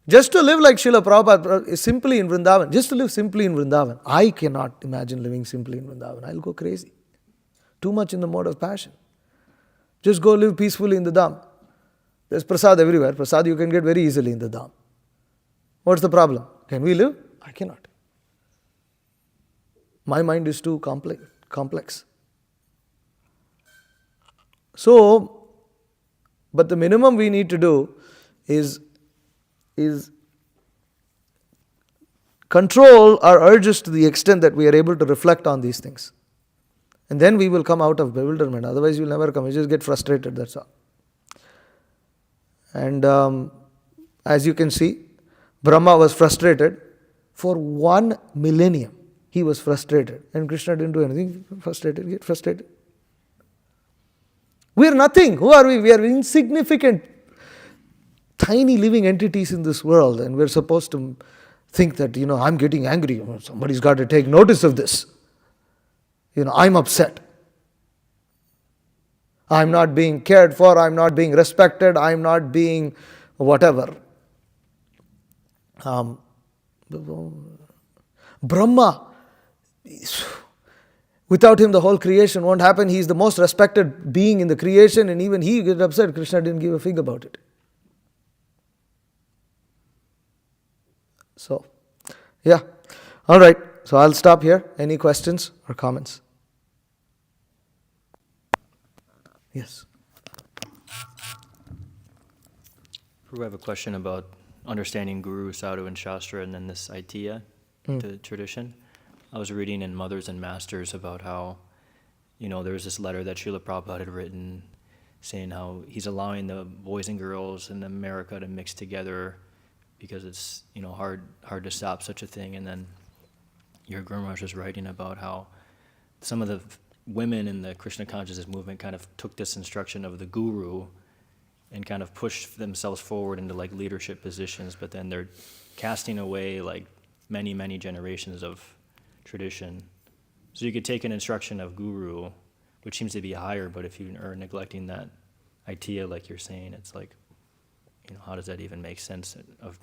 Speaker 1: Just to live like Srila Prabhupada simply in Vrindavan, just to live simply in Vrindavan. I cannot imagine living simply in Vrindavan. I'll go crazy. Too much in the mode of passion. Just go live peacefully in the Dham. There's prasad everywhere. Prasad you can get very easily in the Dham. What's the problem? Can we live? I cannot. My mind is too complex. So, but the minimum we need to do is control our urges to the extent that we are able to reflect on these things. And then we will come out of bewilderment. Otherwise, you will never come. You just get frustrated, that's all. And as you can see, Brahma was frustrated for 1 millennium. He was frustrated. And Krishna didn't do anything. Get frustrated. We are nothing. Who are we? We are insignificant, tiny living entities in this world. And we're supposed to think that, I'm getting angry. Somebody's got to take notice of this. I'm upset. I'm not being cared for. I'm not being respected. I'm not being whatever. Brahma, without him the whole creation won't happen. He's the most respected being in the creation, and even he gets upset. Krishna didn't give a fig about it. So, yeah. All right. So I'll stop here. Any questions or comments? Yes.
Speaker 3: We have a question about understanding Guru, Sadhu, and Shastra, and then this Aitiya, the tradition. I was reading in Mothers and Masters about how, there was this letter that Srila Prabhupada had written saying how he's allowing the boys and girls in America to mix together because it's, hard to stop such a thing. And then your Guru Maharaj was writing about how some of the women in the Krishna consciousness movement kind of took this instruction of the Guru and kind of pushed themselves forward into leadership positions, but then they're casting away many, many generations of tradition. So you could take an instruction of Guru, which seems to be higher, but if you are neglecting that idea, like you're saying, it's how does that even make sense of,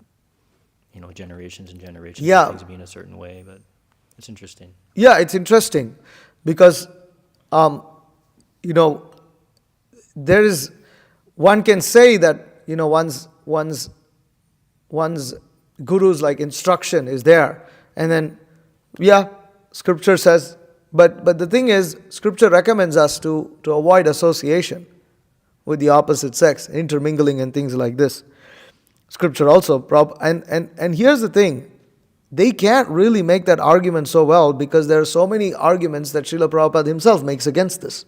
Speaker 3: generations and generations of things being a certain way, but it's interesting.
Speaker 1: Yeah, it's interesting because, there is, one can say that, one's guru's instruction is there. And then, scripture says, but the thing is, scripture recommends us to avoid association with the opposite sex, intermingling and things like this. Scripture also, and here's the thing, they can't really make that argument so well because there are so many arguments that Srila Prabhupada himself makes against this.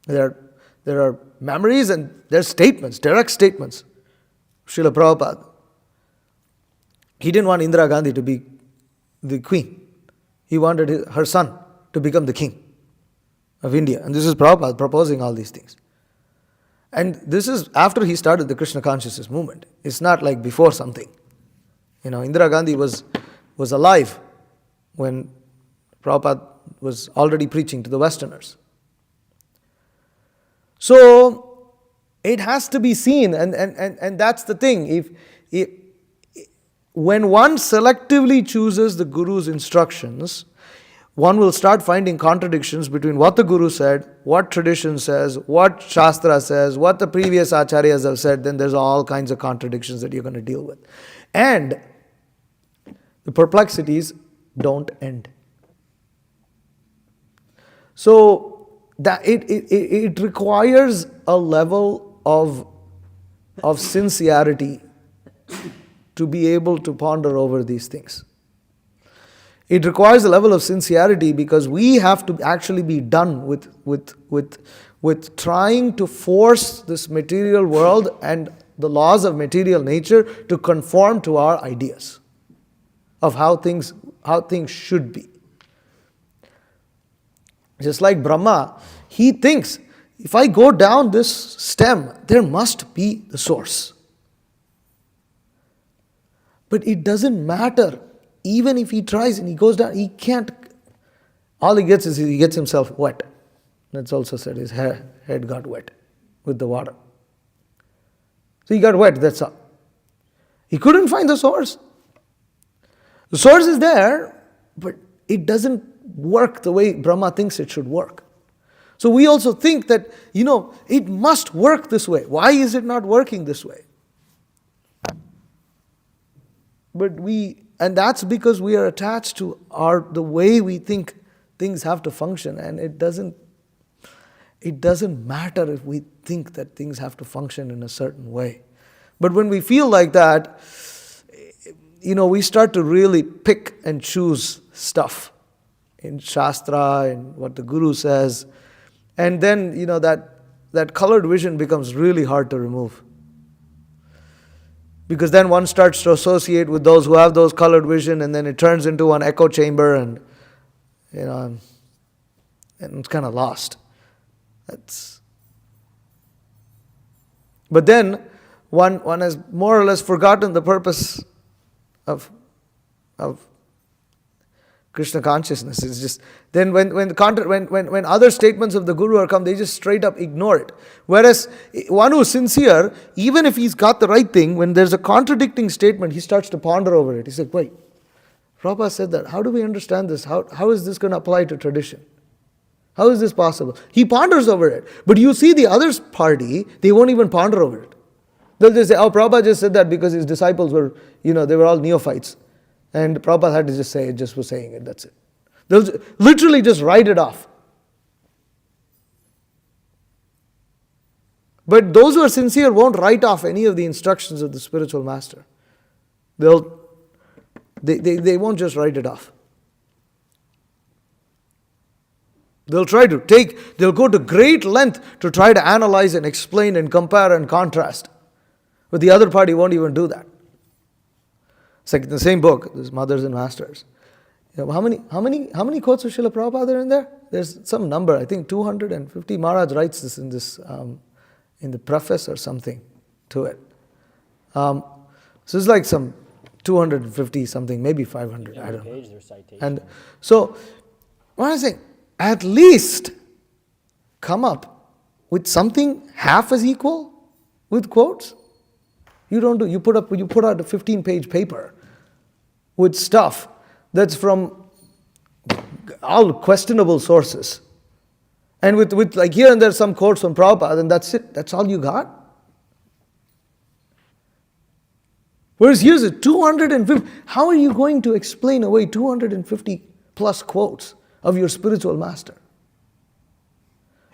Speaker 1: There are memories and there are statements, direct statements. Srila Prabhupada, he didn't want Indira Gandhi to be the queen. He wanted her son to become the king of India. And this is Prabhupada proposing all these things. And this is after he started the Krishna consciousness movement. It's not like before something. Indira Gandhi was alive when Prabhupada was already preaching to the Westerners. So it has to be seen, and that's the thing. When one selectively chooses the Guru's instructions, one will start finding contradictions between what the Guru said, what tradition says, what Shastra says, what the previous Acharyas have said. Then there's all kinds of contradictions that you're going to deal with. And the perplexities don't end. So that it requires a level of sincerity to be able to ponder over these things. It requires a level of sincerity because we have to actually be done with with trying to force this material world and the laws of material nature to conform to our ideas of how things should be. Just like Brahma, he thinks, if I go down this stem, there must be the source. But it doesn't matter. Even if he tries and he goes down, he can't. All he gets is he gets himself wet. That's also said his head got wet with the water. So he got wet, that's all. He couldn't find the source. The source is there, but it doesn't work the way Brahma thinks it should work. So we also think that, it must work this way. Why is it not working this way? And that's because we are attached to the way we think things have to function, and it doesn't matter if we think that things have to function in a certain way. But when we feel like that, we start to really pick and choose stuff in Shastra and what the Guru says. And then, that colored vision becomes really hard to remove. Because then one starts to associate with those who have those colored vision, and then it turns into an echo chamber, and it's kind of lost. But then one has more or less forgotten the purpose of Krishna consciousness. It's just then when other statements of the Guru are come, they just straight up ignore it. Whereas one who is sincere, even if he's got the right thing, when there's a contradicting statement, he starts to ponder over it. He's like, wait, Prabhupada said that. How do we understand this? How is this going to apply to tradition? How is this possible? He ponders over it. But you see the other party, they won't even ponder over it. They'll just say, Prabhupada just said that because his disciples were, they were all neophytes. And Prabhupada had to just say it, just was saying it, that's it. They'll literally just write it off. But those who are sincere won't write off any of the instructions of the spiritual master. They won't just write it off. They'll go to great length to try to analyze and explain and compare and contrast. But the other party won't even do that. It's like in the same book, there's Mothers and Masters. How many quotes of Srila Prabhupada are in there? There's some number, I think 250. Maharaj writes this in the preface or something to it. So it's like some 250 something, maybe 500, I don't know. And so, what I'm saying, at least come up with something half as equal with quotes. You don't do. You put out a 15-page paper with stuff that's from all questionable sources, and with like here and there some quotes from Prabhupada, and that's it. That's all you got. Whereas here's it, 250. How are you going to explain away 250 plus quotes of your spiritual master?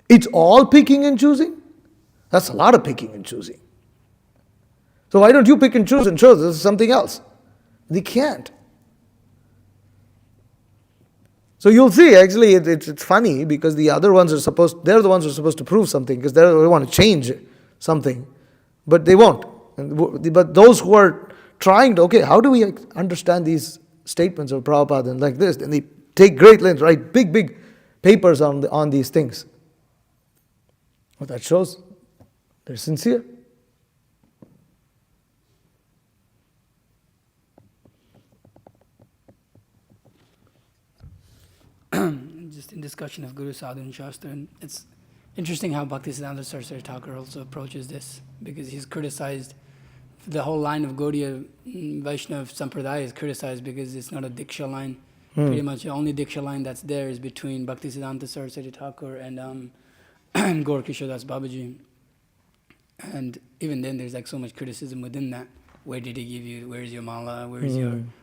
Speaker 1: It's all picking and choosing? That's a lot of picking and choosing. So why don't you pick and choose and show this is something else? They can't. So you'll see, actually, it's funny because the other ones they're the ones who are supposed to prove something because they want to change something, but they won't. But those who are trying to, how do we understand these statements of Prabhupada and like this? And they take great length, write big papers on these things. Well, that shows they're sincere.
Speaker 4: Just in discussion of Guru Sadhu and Shastra, and it's interesting how Bhaktisiddhanta Saraswati Thakur also approaches this, because he's criticized the whole line of Gaudiya Vaishnava Sampradaya is criticized because it's not a Diksha line. Pretty much the only Diksha line that's there is between Bhaktisiddhanta Saraswati Thakur and Gaur Kishore Das Babaji. And even then there's like so much criticism within that. Where did he give you? Where's your mala? Where's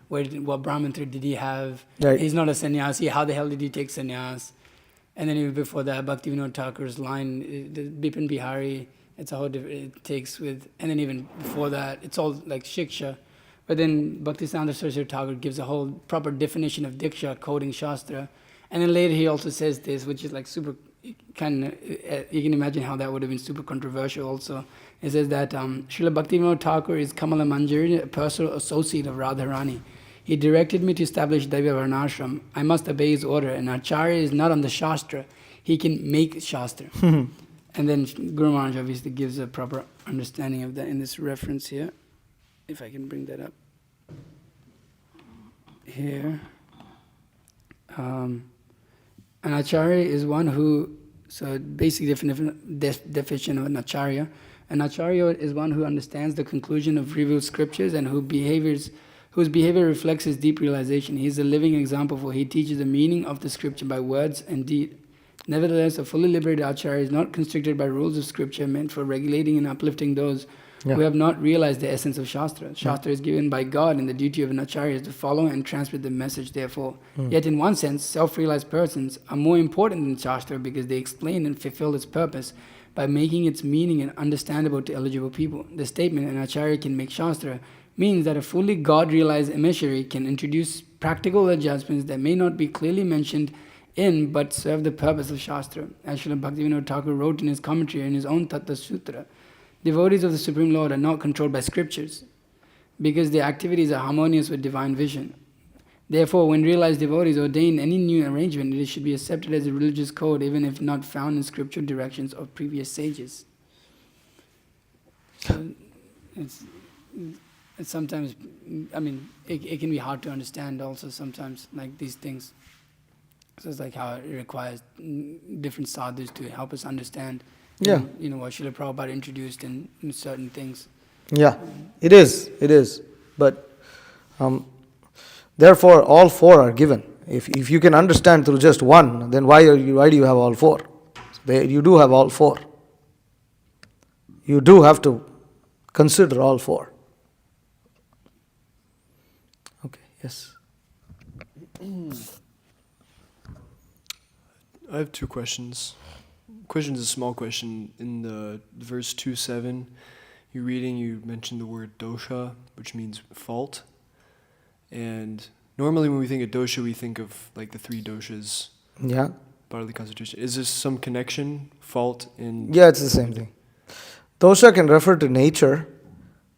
Speaker 4: what brahmantra did he have?
Speaker 1: Right.
Speaker 4: He's not a sannyasi. How the hell did he take sannyas? And then even before that, Bhakti Vinod Thakur's line, the Bipin Bihari, it's a whole different, it takes with, and then even before that, it's all like Shiksha. But then Bhaktisiddhanta Saraswati Thakur gives a whole proper definition of Diksha, quoting Shastra. And then later he also says this, which is like super you can imagine how that would have been super controversial also. It says that Srila Bhaktivinoda Thakur is Kamala Manjari, a personal associate of Radharani. He directed me to establish Daiva Varnashram. I must obey his order, and Acharya is not on the Shastra. He can make Shastra. And then Guru Maharaj obviously gives a proper understanding of that in this reference here. If I can bring that up. Here. An Acharya is one who, so basic definition of an Acharya. An Acharya is one who understands the conclusion of revealed scriptures and whose behavior reflects his deep realization. He is a living example, for he teaches the meaning of the scripture by words and deed. Nevertheless, a fully liberated Acharya is not constricted by rules of scripture meant for regulating and uplifting those who have not realized the essence of Shastra. Shastra is given by God, and the duty of an Acharya is to follow and transmit the message therefore. Yet in one sense, self-realized persons are more important than Shastra because they explain and fulfill its purpose by making its meaning and understandable to eligible people. The statement, an Acharya can make Shastra, means that a fully God-realized emissary can introduce practical adjustments that may not be clearly mentioned in but serve the purpose of Shastra. As Srila Bhaktivinoda Thakur wrote in his commentary in his own Tattva Sutra, devotees of the Supreme Lord are not controlled by scriptures because their activities are harmonious with divine vision. Therefore, when realized devotees ordain any new arrangement, it should be accepted as a religious code even if not found in scriptural directions of previous sages. So it's sometimes, I mean, it can be hard to understand also sometimes, like these things. So it's like how it requires different sadhus to help us understand
Speaker 1: Yeah.
Speaker 4: What Srila Prabhupada introduced in certain things.
Speaker 1: Yeah, it is. But therefore, all four are given. If you can understand through just one, then why do you have all four? You do have all four. You do have to consider all four. Okay, yes.
Speaker 5: I have two questions. Question is a small question. In the verse 2:7, you mentioned the word dosha, which means fault. And normally when we think of dosha, we think of like the three doshas,
Speaker 1: Yeah.
Speaker 5: bodily constitution. Is there some connection, fault, in...
Speaker 1: Yeah, it's the same thing. Dosha can refer to nature,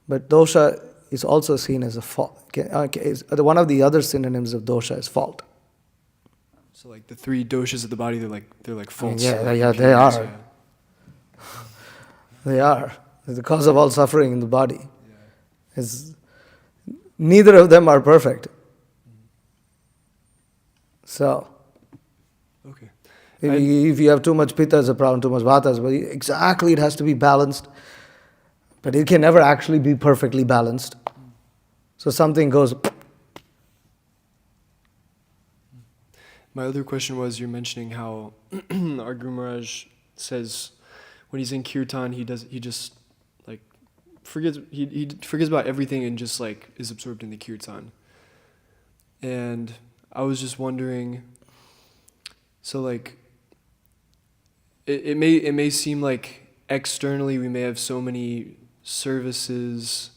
Speaker 1: but dosha is also seen as a fault. One of the other synonyms of dosha is fault.
Speaker 5: So like the three doshas of the body, they're like faults.
Speaker 1: Yeah,
Speaker 5: like
Speaker 1: they are.
Speaker 5: impurities,
Speaker 1: They are. They're the cause of all suffering in the body. Neither of them are perfect. So,
Speaker 5: Okay.
Speaker 1: if you have too much pitta, it's a problem, too much vata, but exactly it has to be balanced. But it can never actually be perfectly balanced. So something goes...
Speaker 5: My other question was, you're mentioning how our Guru Maharaj says when he's in kirtan, he just like forgets about everything and just like is absorbed in the kirtan. And I was just wondering, so like it may seem like externally we may have so many services,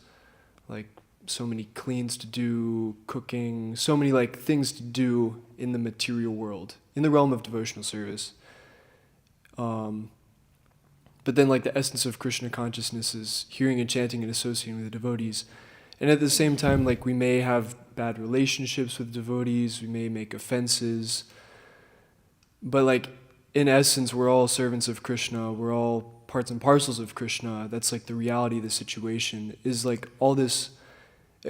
Speaker 5: like so many cleans to do, cooking, so many like things to do in the material world, in the realm of devotional service. But then like the essence of Krishna consciousness is hearing and chanting and associating with the devotees. And at the same time, like we may have bad relationships with devotees, we may make offenses, but like in essence, we're all servants of Krishna, we're all parts and parcels of Krishna. That's like the reality of the situation, is like all this.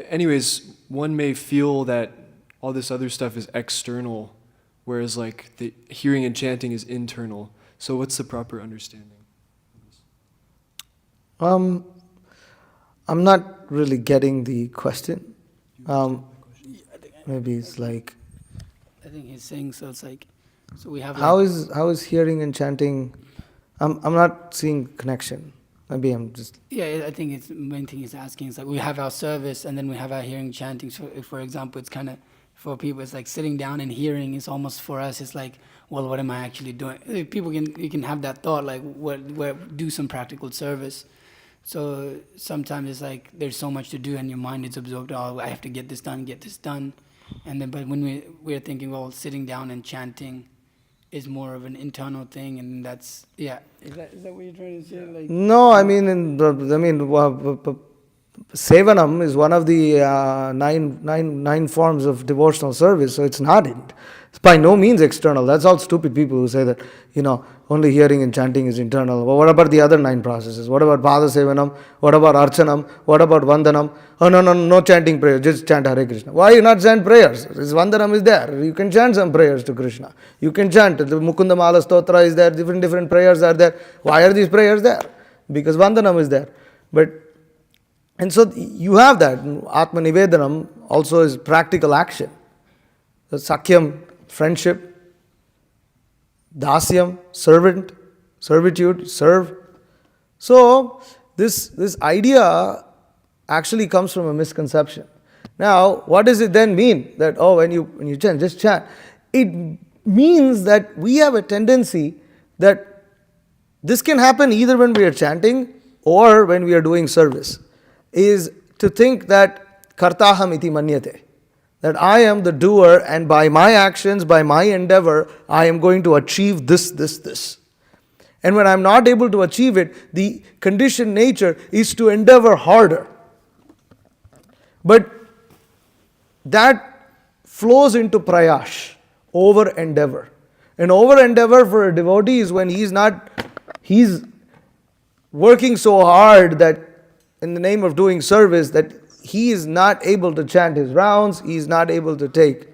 Speaker 5: Anyways, one may feel that all this other stuff is external, whereas like the hearing and chanting is internal. So what's the proper understanding?
Speaker 1: I'm not really getting the question. Maybe it's like...
Speaker 4: I think he's saying, so it's like, so we have
Speaker 1: How is hearing and chanting... I'm not seeing connection. Maybe I'm just...
Speaker 4: Yeah, I think it's main thing he's asking is like we have our service and then we have our hearing chanting. So if, for example, it's kind of, for people, it's like sitting down and hearing is almost, for us, it's like, well, what am I actually doing? People you can have that thought, like, do some practical service. So sometimes it's like there's so much to do and your mind is absorbed, oh, I have to get this done. And then, but when we're thinking, well, sitting down and chanting is more of an internal thing, and that's yeah. Is that what you're trying to say? Like
Speaker 1: No, I mean, Sevanam is one of the nine forms of devotional service, so it's not it's by no means external. That's all stupid people who say that, only hearing and chanting is internal. Well, what about the other 9 processes? What about Pada Sevanam? What about Archanam? What about Vandanam? Oh, no chanting prayers, just chant Hare Krishna. Why you not chant prayers? This Vandanam is there. You can chant some prayers to Krishna. You can chant. The Mukunda Mala Stotra is there, different prayers are there. Why are these prayers there? Because Vandanam is there. And so you have that. Atma Nivedanam also is practical action. The Sakyam, friendship. Dasyam, servitude, serve. So this idea actually comes from a misconception. Now, what does it then mean? That, when you chant, just chant. It means that we have a tendency that this can happen either when we are chanting or when we are doing service, is to think that kartaham iti manyate, that I am the doer and by my actions, by my endeavor, I am going to achieve this. And when I am not able to achieve it, the conditioned nature is to endeavor harder. But that flows into prayash, over endeavor. An over endeavor for a devotee is when he's working so hard that in the name of doing service that he is not able to chant his rounds, he is not able to take,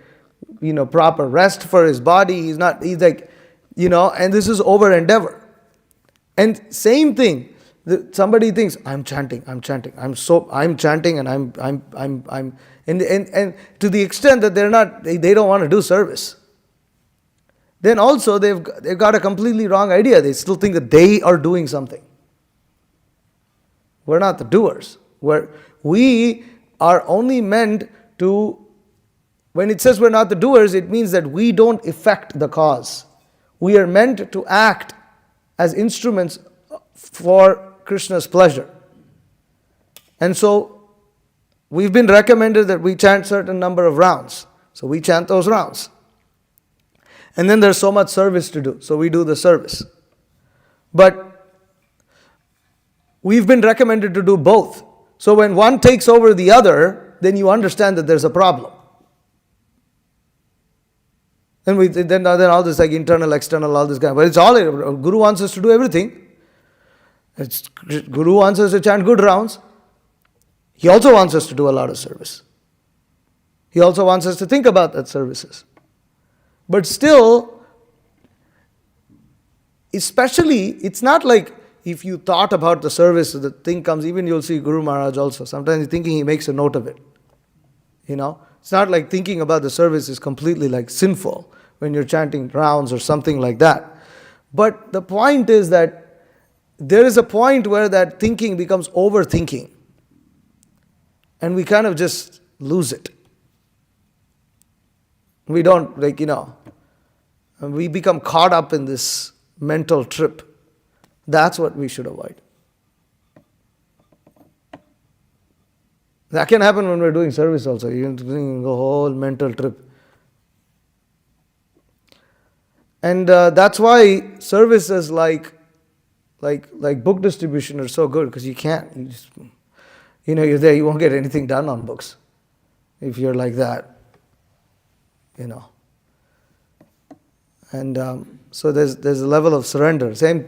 Speaker 1: proper rest for his body, he's like, and this is over endeavor. And same thing, somebody thinks, I'm chanting, I'm chanting and I'm and to the extent that they don't want to do service. Then also they've got a completely wrong idea. They still think that they are doing something. We're not the doers. We are only meant to, when it says we're not the doers, it means that we don't effect the cause. We are meant to act as instruments for Krishna's pleasure. And so, we've been recommended that we chant certain number of rounds. So we chant those rounds. And then there's so much service to do. So we do the service. But we've been recommended to do both. So when one takes over the other, then you understand that there's a problem. Then all this like internal, external, all this kind. But it's all, Guru wants us to do everything. Guru wants us to chant good rounds. He also wants us to do a lot of service. He also wants us to think about that services. But still, especially, it's not like if you thought about the service, the thing comes, even you'll see Guru Maharaj also. Sometimes he's thinking, he makes a note of it. It's not like thinking about the service is completely like sinful when you're chanting rounds or something like that. But the point is that there is a point where that thinking becomes overthinking. And we kind of just lose it. We don't, we become caught up in this mental trip. That's what we should avoid. That can happen when we're doing service also. You're doing the whole mental trip. And that's why services like book distribution are so good, because you can't. You're there, you won't get anything done on books if you're like that. And so there's a level of surrender. Same,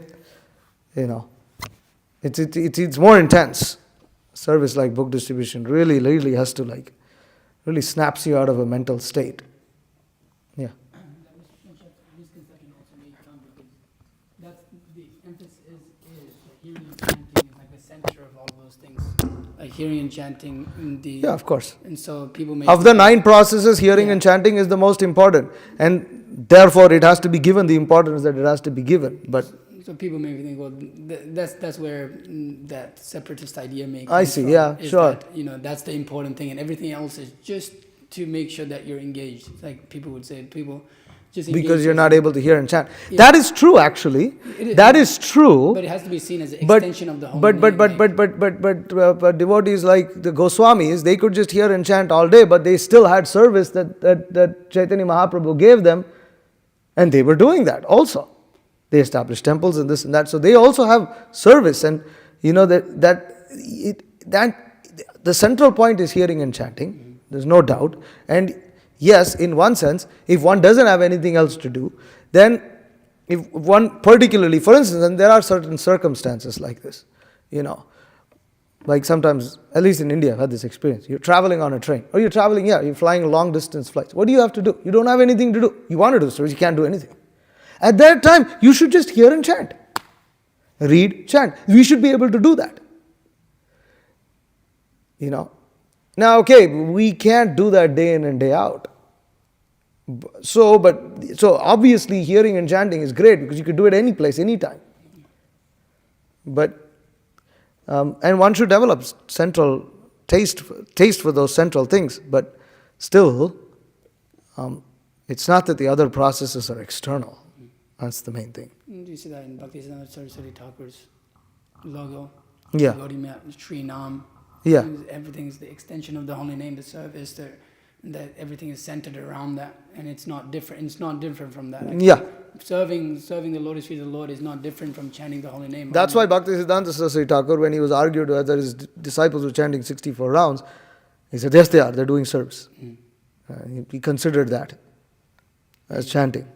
Speaker 1: it's more intense. Service like book distribution really has to really snaps you out of a mental state. Yeah.
Speaker 4: Misconception also may come because that's the emphasis is hearing and chanting is like the center of all those things. Like hearing and chanting,
Speaker 1: Yeah, of course.
Speaker 4: and so people may
Speaker 1: Of the 9 processes, hearing and chanting is the most important, and therefore it has to be given the importance that it has to be given. But
Speaker 4: so people may think, well, that's where that separatist idea may come
Speaker 1: I see,
Speaker 4: from,
Speaker 1: yeah,
Speaker 4: is
Speaker 1: sure.
Speaker 4: That, that's the important thing, and everything else is just to make sure that you're engaged. It's like people would say, just engage
Speaker 1: because you're not
Speaker 4: yourself.
Speaker 1: able to hear and chant.
Speaker 4: Yeah.
Speaker 1: That is true, actually.
Speaker 4: It is.
Speaker 1: That is true.
Speaker 4: But it has to be seen as an
Speaker 1: But
Speaker 4: extension of the whole.
Speaker 1: but devotees like the Goswamis, they could just hear and chant all day, but they still had service that Chaitanya Mahaprabhu gave them And they were doing that also. They established temples and this and that. So they also have service, and that the central point is hearing and chanting. There's no doubt. And yes, in one sense, if one doesn't have anything else to do, then if one particularly, for instance, and there are certain circumstances like this, like sometimes, at least in India, I've had this experience. You're traveling on a train, or you're flying long distance flights. What do you have to do? You don't have anything to do. You want to do service, you can't do anything. At that time, you should just hear and chant. Read, chant. We should be able to do that. Now, okay, we can't do that day in and day out. So obviously hearing and chanting is great because you could do it any place, anytime. But and one should develop central taste for those central things. But still, it's not that the other processes are external. That's the main thing.
Speaker 4: You see that in Bhaktisiddhanta Saraswati Thakur's logo.
Speaker 1: Yeah.
Speaker 4: Gaudiya Sri Nam.
Speaker 1: Yeah.
Speaker 4: Everything is the extension of the holy name, the service, that everything is centered around that, and it's not different. It's not different from that. Actually.
Speaker 1: Yeah.
Speaker 4: Serving the lotus feet of the Lord is not different from chanting the holy name.
Speaker 1: That's why Bhaktisiddhanta Saraswati Thakur, when he was argued whether his disciples were chanting 64 rounds, he said, yes, they are. They're doing service. He considered that as chanting.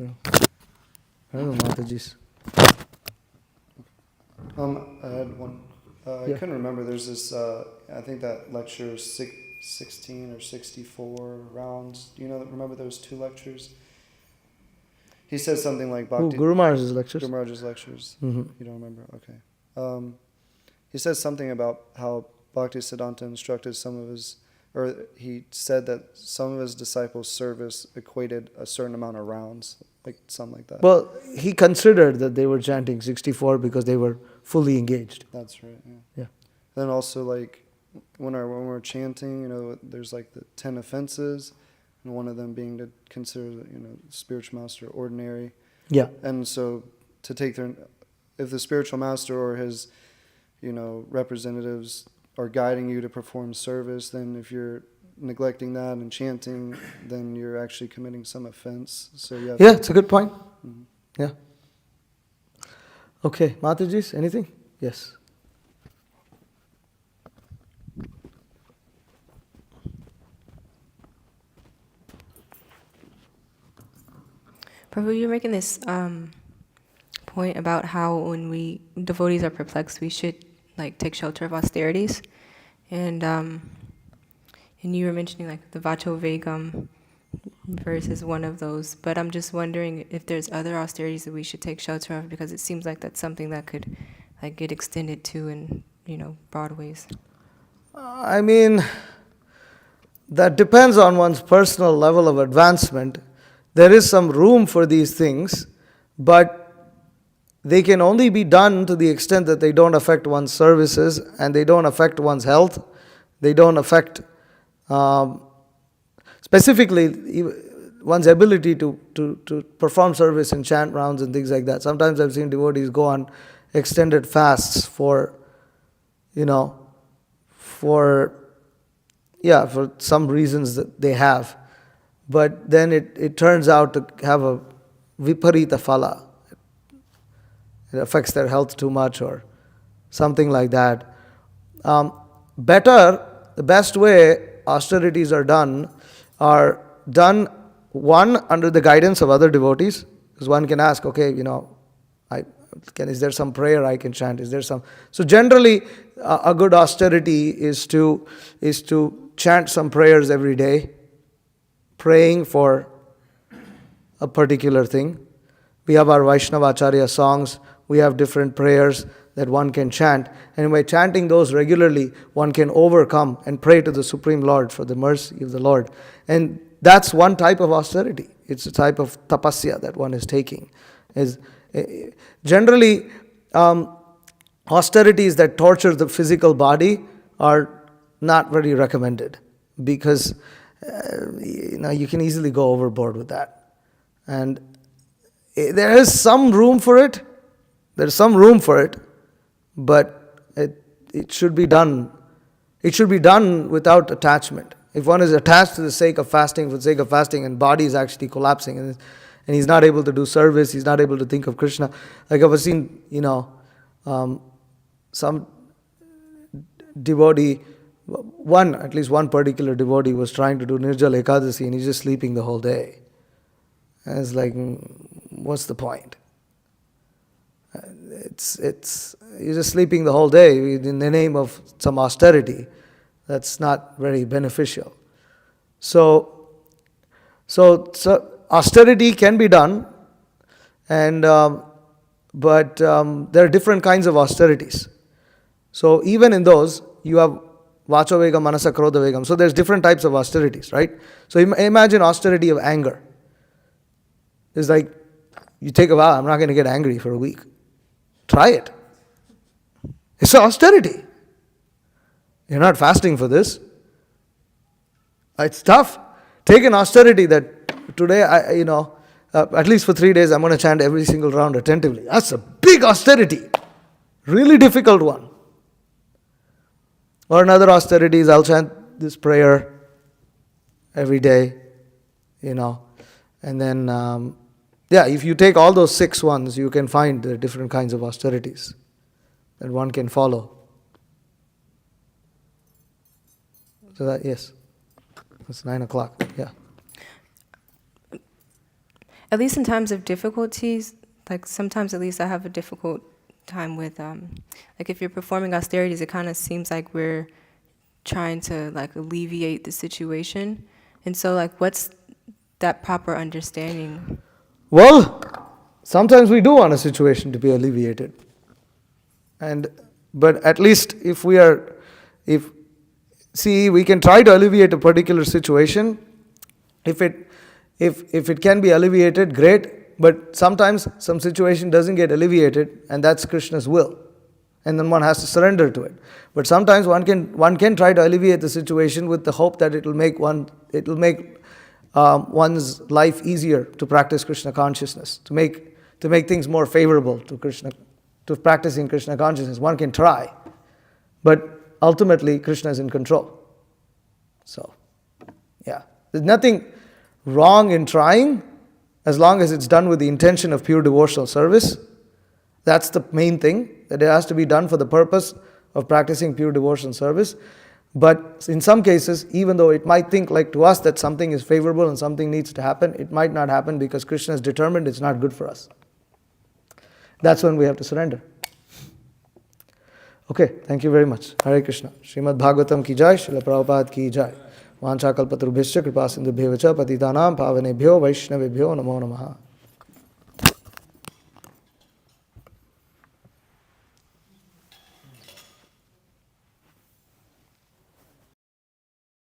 Speaker 1: I don't know, Mataji's.
Speaker 6: I had one. I
Speaker 1: Yeah.
Speaker 6: couldn't remember. There's this. I think that lecture is 16 or 64 rounds. Do you remember those two lectures? He says something like Bhakti.
Speaker 1: Guru Maharaj's lectures.
Speaker 6: Guru Maharaj's lectures.
Speaker 1: Mm-hmm.
Speaker 6: You don't remember? Okay. He says something about how Bhaktisiddhanta instructed some of his, or he said that some of his disciples' service equated a certain amount of rounds, like something like that.
Speaker 1: Well, he considered that they were chanting 64 because they were fully engaged.
Speaker 6: That's right. Yeah.
Speaker 1: Yeah.
Speaker 6: Then also like when we're chanting, there's like the 10 offenses, and one of them being to consider spiritual master ordinary.
Speaker 1: Yeah.
Speaker 6: And so to take if the spiritual master or his representatives are guiding you to perform service, then if you're neglecting that and chanting, then you're actually committing some offense. So you have
Speaker 1: Yeah, it's a good point.
Speaker 6: Mhm.
Speaker 1: Yeah. Okay, Mataji's, anything? Yes.
Speaker 7: Prabhu, you're making this point about how when devotees are perplexed, we should take shelter of austerities, and you were mentioning the Vacho Vegam verse is one of those. But I'm just wondering if there's other austerities that we should take shelter of, because it seems like that's something that could get extended to in broad ways.
Speaker 1: I mean, that depends on one's personal level of advancement. There is some room for these things, but they can only be done to the extent that they don't affect one's services and they don't affect one's health. They don't affect specifically one's ability to perform service and chant rounds and things like that. Sometimes I've seen devotees go on extended fasts for some reasons that they have. But then it turns out to have a viparita phala. It affects their health too much or something like that. The best way austerities are done one, under the guidance of other devotees, because one can ask, okay, is there some prayer I can chant? Is there some? So generally, a good austerity is to chant some prayers every day, praying for a particular thing. We have our Vaishnava Acharya songs. We have different prayers that one can chant. And by chanting those regularly, one can overcome and pray to the Supreme Lord for the mercy of the Lord. And that's one type of austerity. It's a type of tapasya that one is taking. Generally, austerities that torture the physical body are not very recommended, because you can easily go overboard with that. And there is some room for it. There's some room for it, but it should be done. It should be done without attachment. If one is attached to the sake of fasting for the sake of fasting and body is actually collapsing and he's not able to do service, he's not able to think of Krishna. Like I've seen, some devotee, at least one particular devotee was trying to do Nirjala Ekadasi and he's just sleeping the whole day. And it's like, what's the point? You're just sleeping the whole day in the name of some austerity. That's not very beneficial. So austerity can be done, and but there are different kinds of austerities. So even in those, you have Vacho Vegam, Manasa Krodha Vegam. So there's different types of austerities, right? So imagine austerity of anger. It's like, you take a vow, I'm not going to get angry for a week. Try it. It's an austerity. You're not fasting for this. It's tough. Take an austerity that today, at least for 3 days, I'm going to chant every single round attentively. That's a big austerity. Really difficult one. Or another austerity is I'll chant this prayer every day, And then, if you take all those 6 ones, you can find the different kinds of austerities that one can follow. So that, yes, it's 9 o'clock, yeah.
Speaker 7: At least in times of difficulties, like sometimes at least I have a difficult time with, like if you're performing austerities, it kind of seems like we're trying to like alleviate the situation. And so like what's that proper understanding?
Speaker 1: Well, sometimes we do want a situation to be alleviated. But at least if we can try to alleviate a particular situation. If it can be alleviated, great. But sometimes some situation doesn't get alleviated, and that's Krishna's will, and then one has to surrender to it. But sometimes one can try to alleviate the situation with the hope that it will make one's life easier to practice Krishna consciousness, to make things more favorable to Krishna, to practicing Krishna consciousness. One can try, but ultimately Krishna is in control. So, yeah, there's nothing wrong in trying as long as it's done with the intention of pure devotional service. That's the main thing, that it has to be done for the purpose of practicing pure devotional service. But in some cases, even though it might think like to us that something is favorable and something needs to happen, it might not happen because Krishna is determined it's not good for us. That's when we have to surrender. Okay, thank you very much. Hare Krishna. Srimad Bhagavatam ki jai, Srila Prabhupada ki jai. Vancha kalpatarubhyascha kripa sindhubhyo vacha patitanam pavanebhyo vaishnavebhyo namo namaha.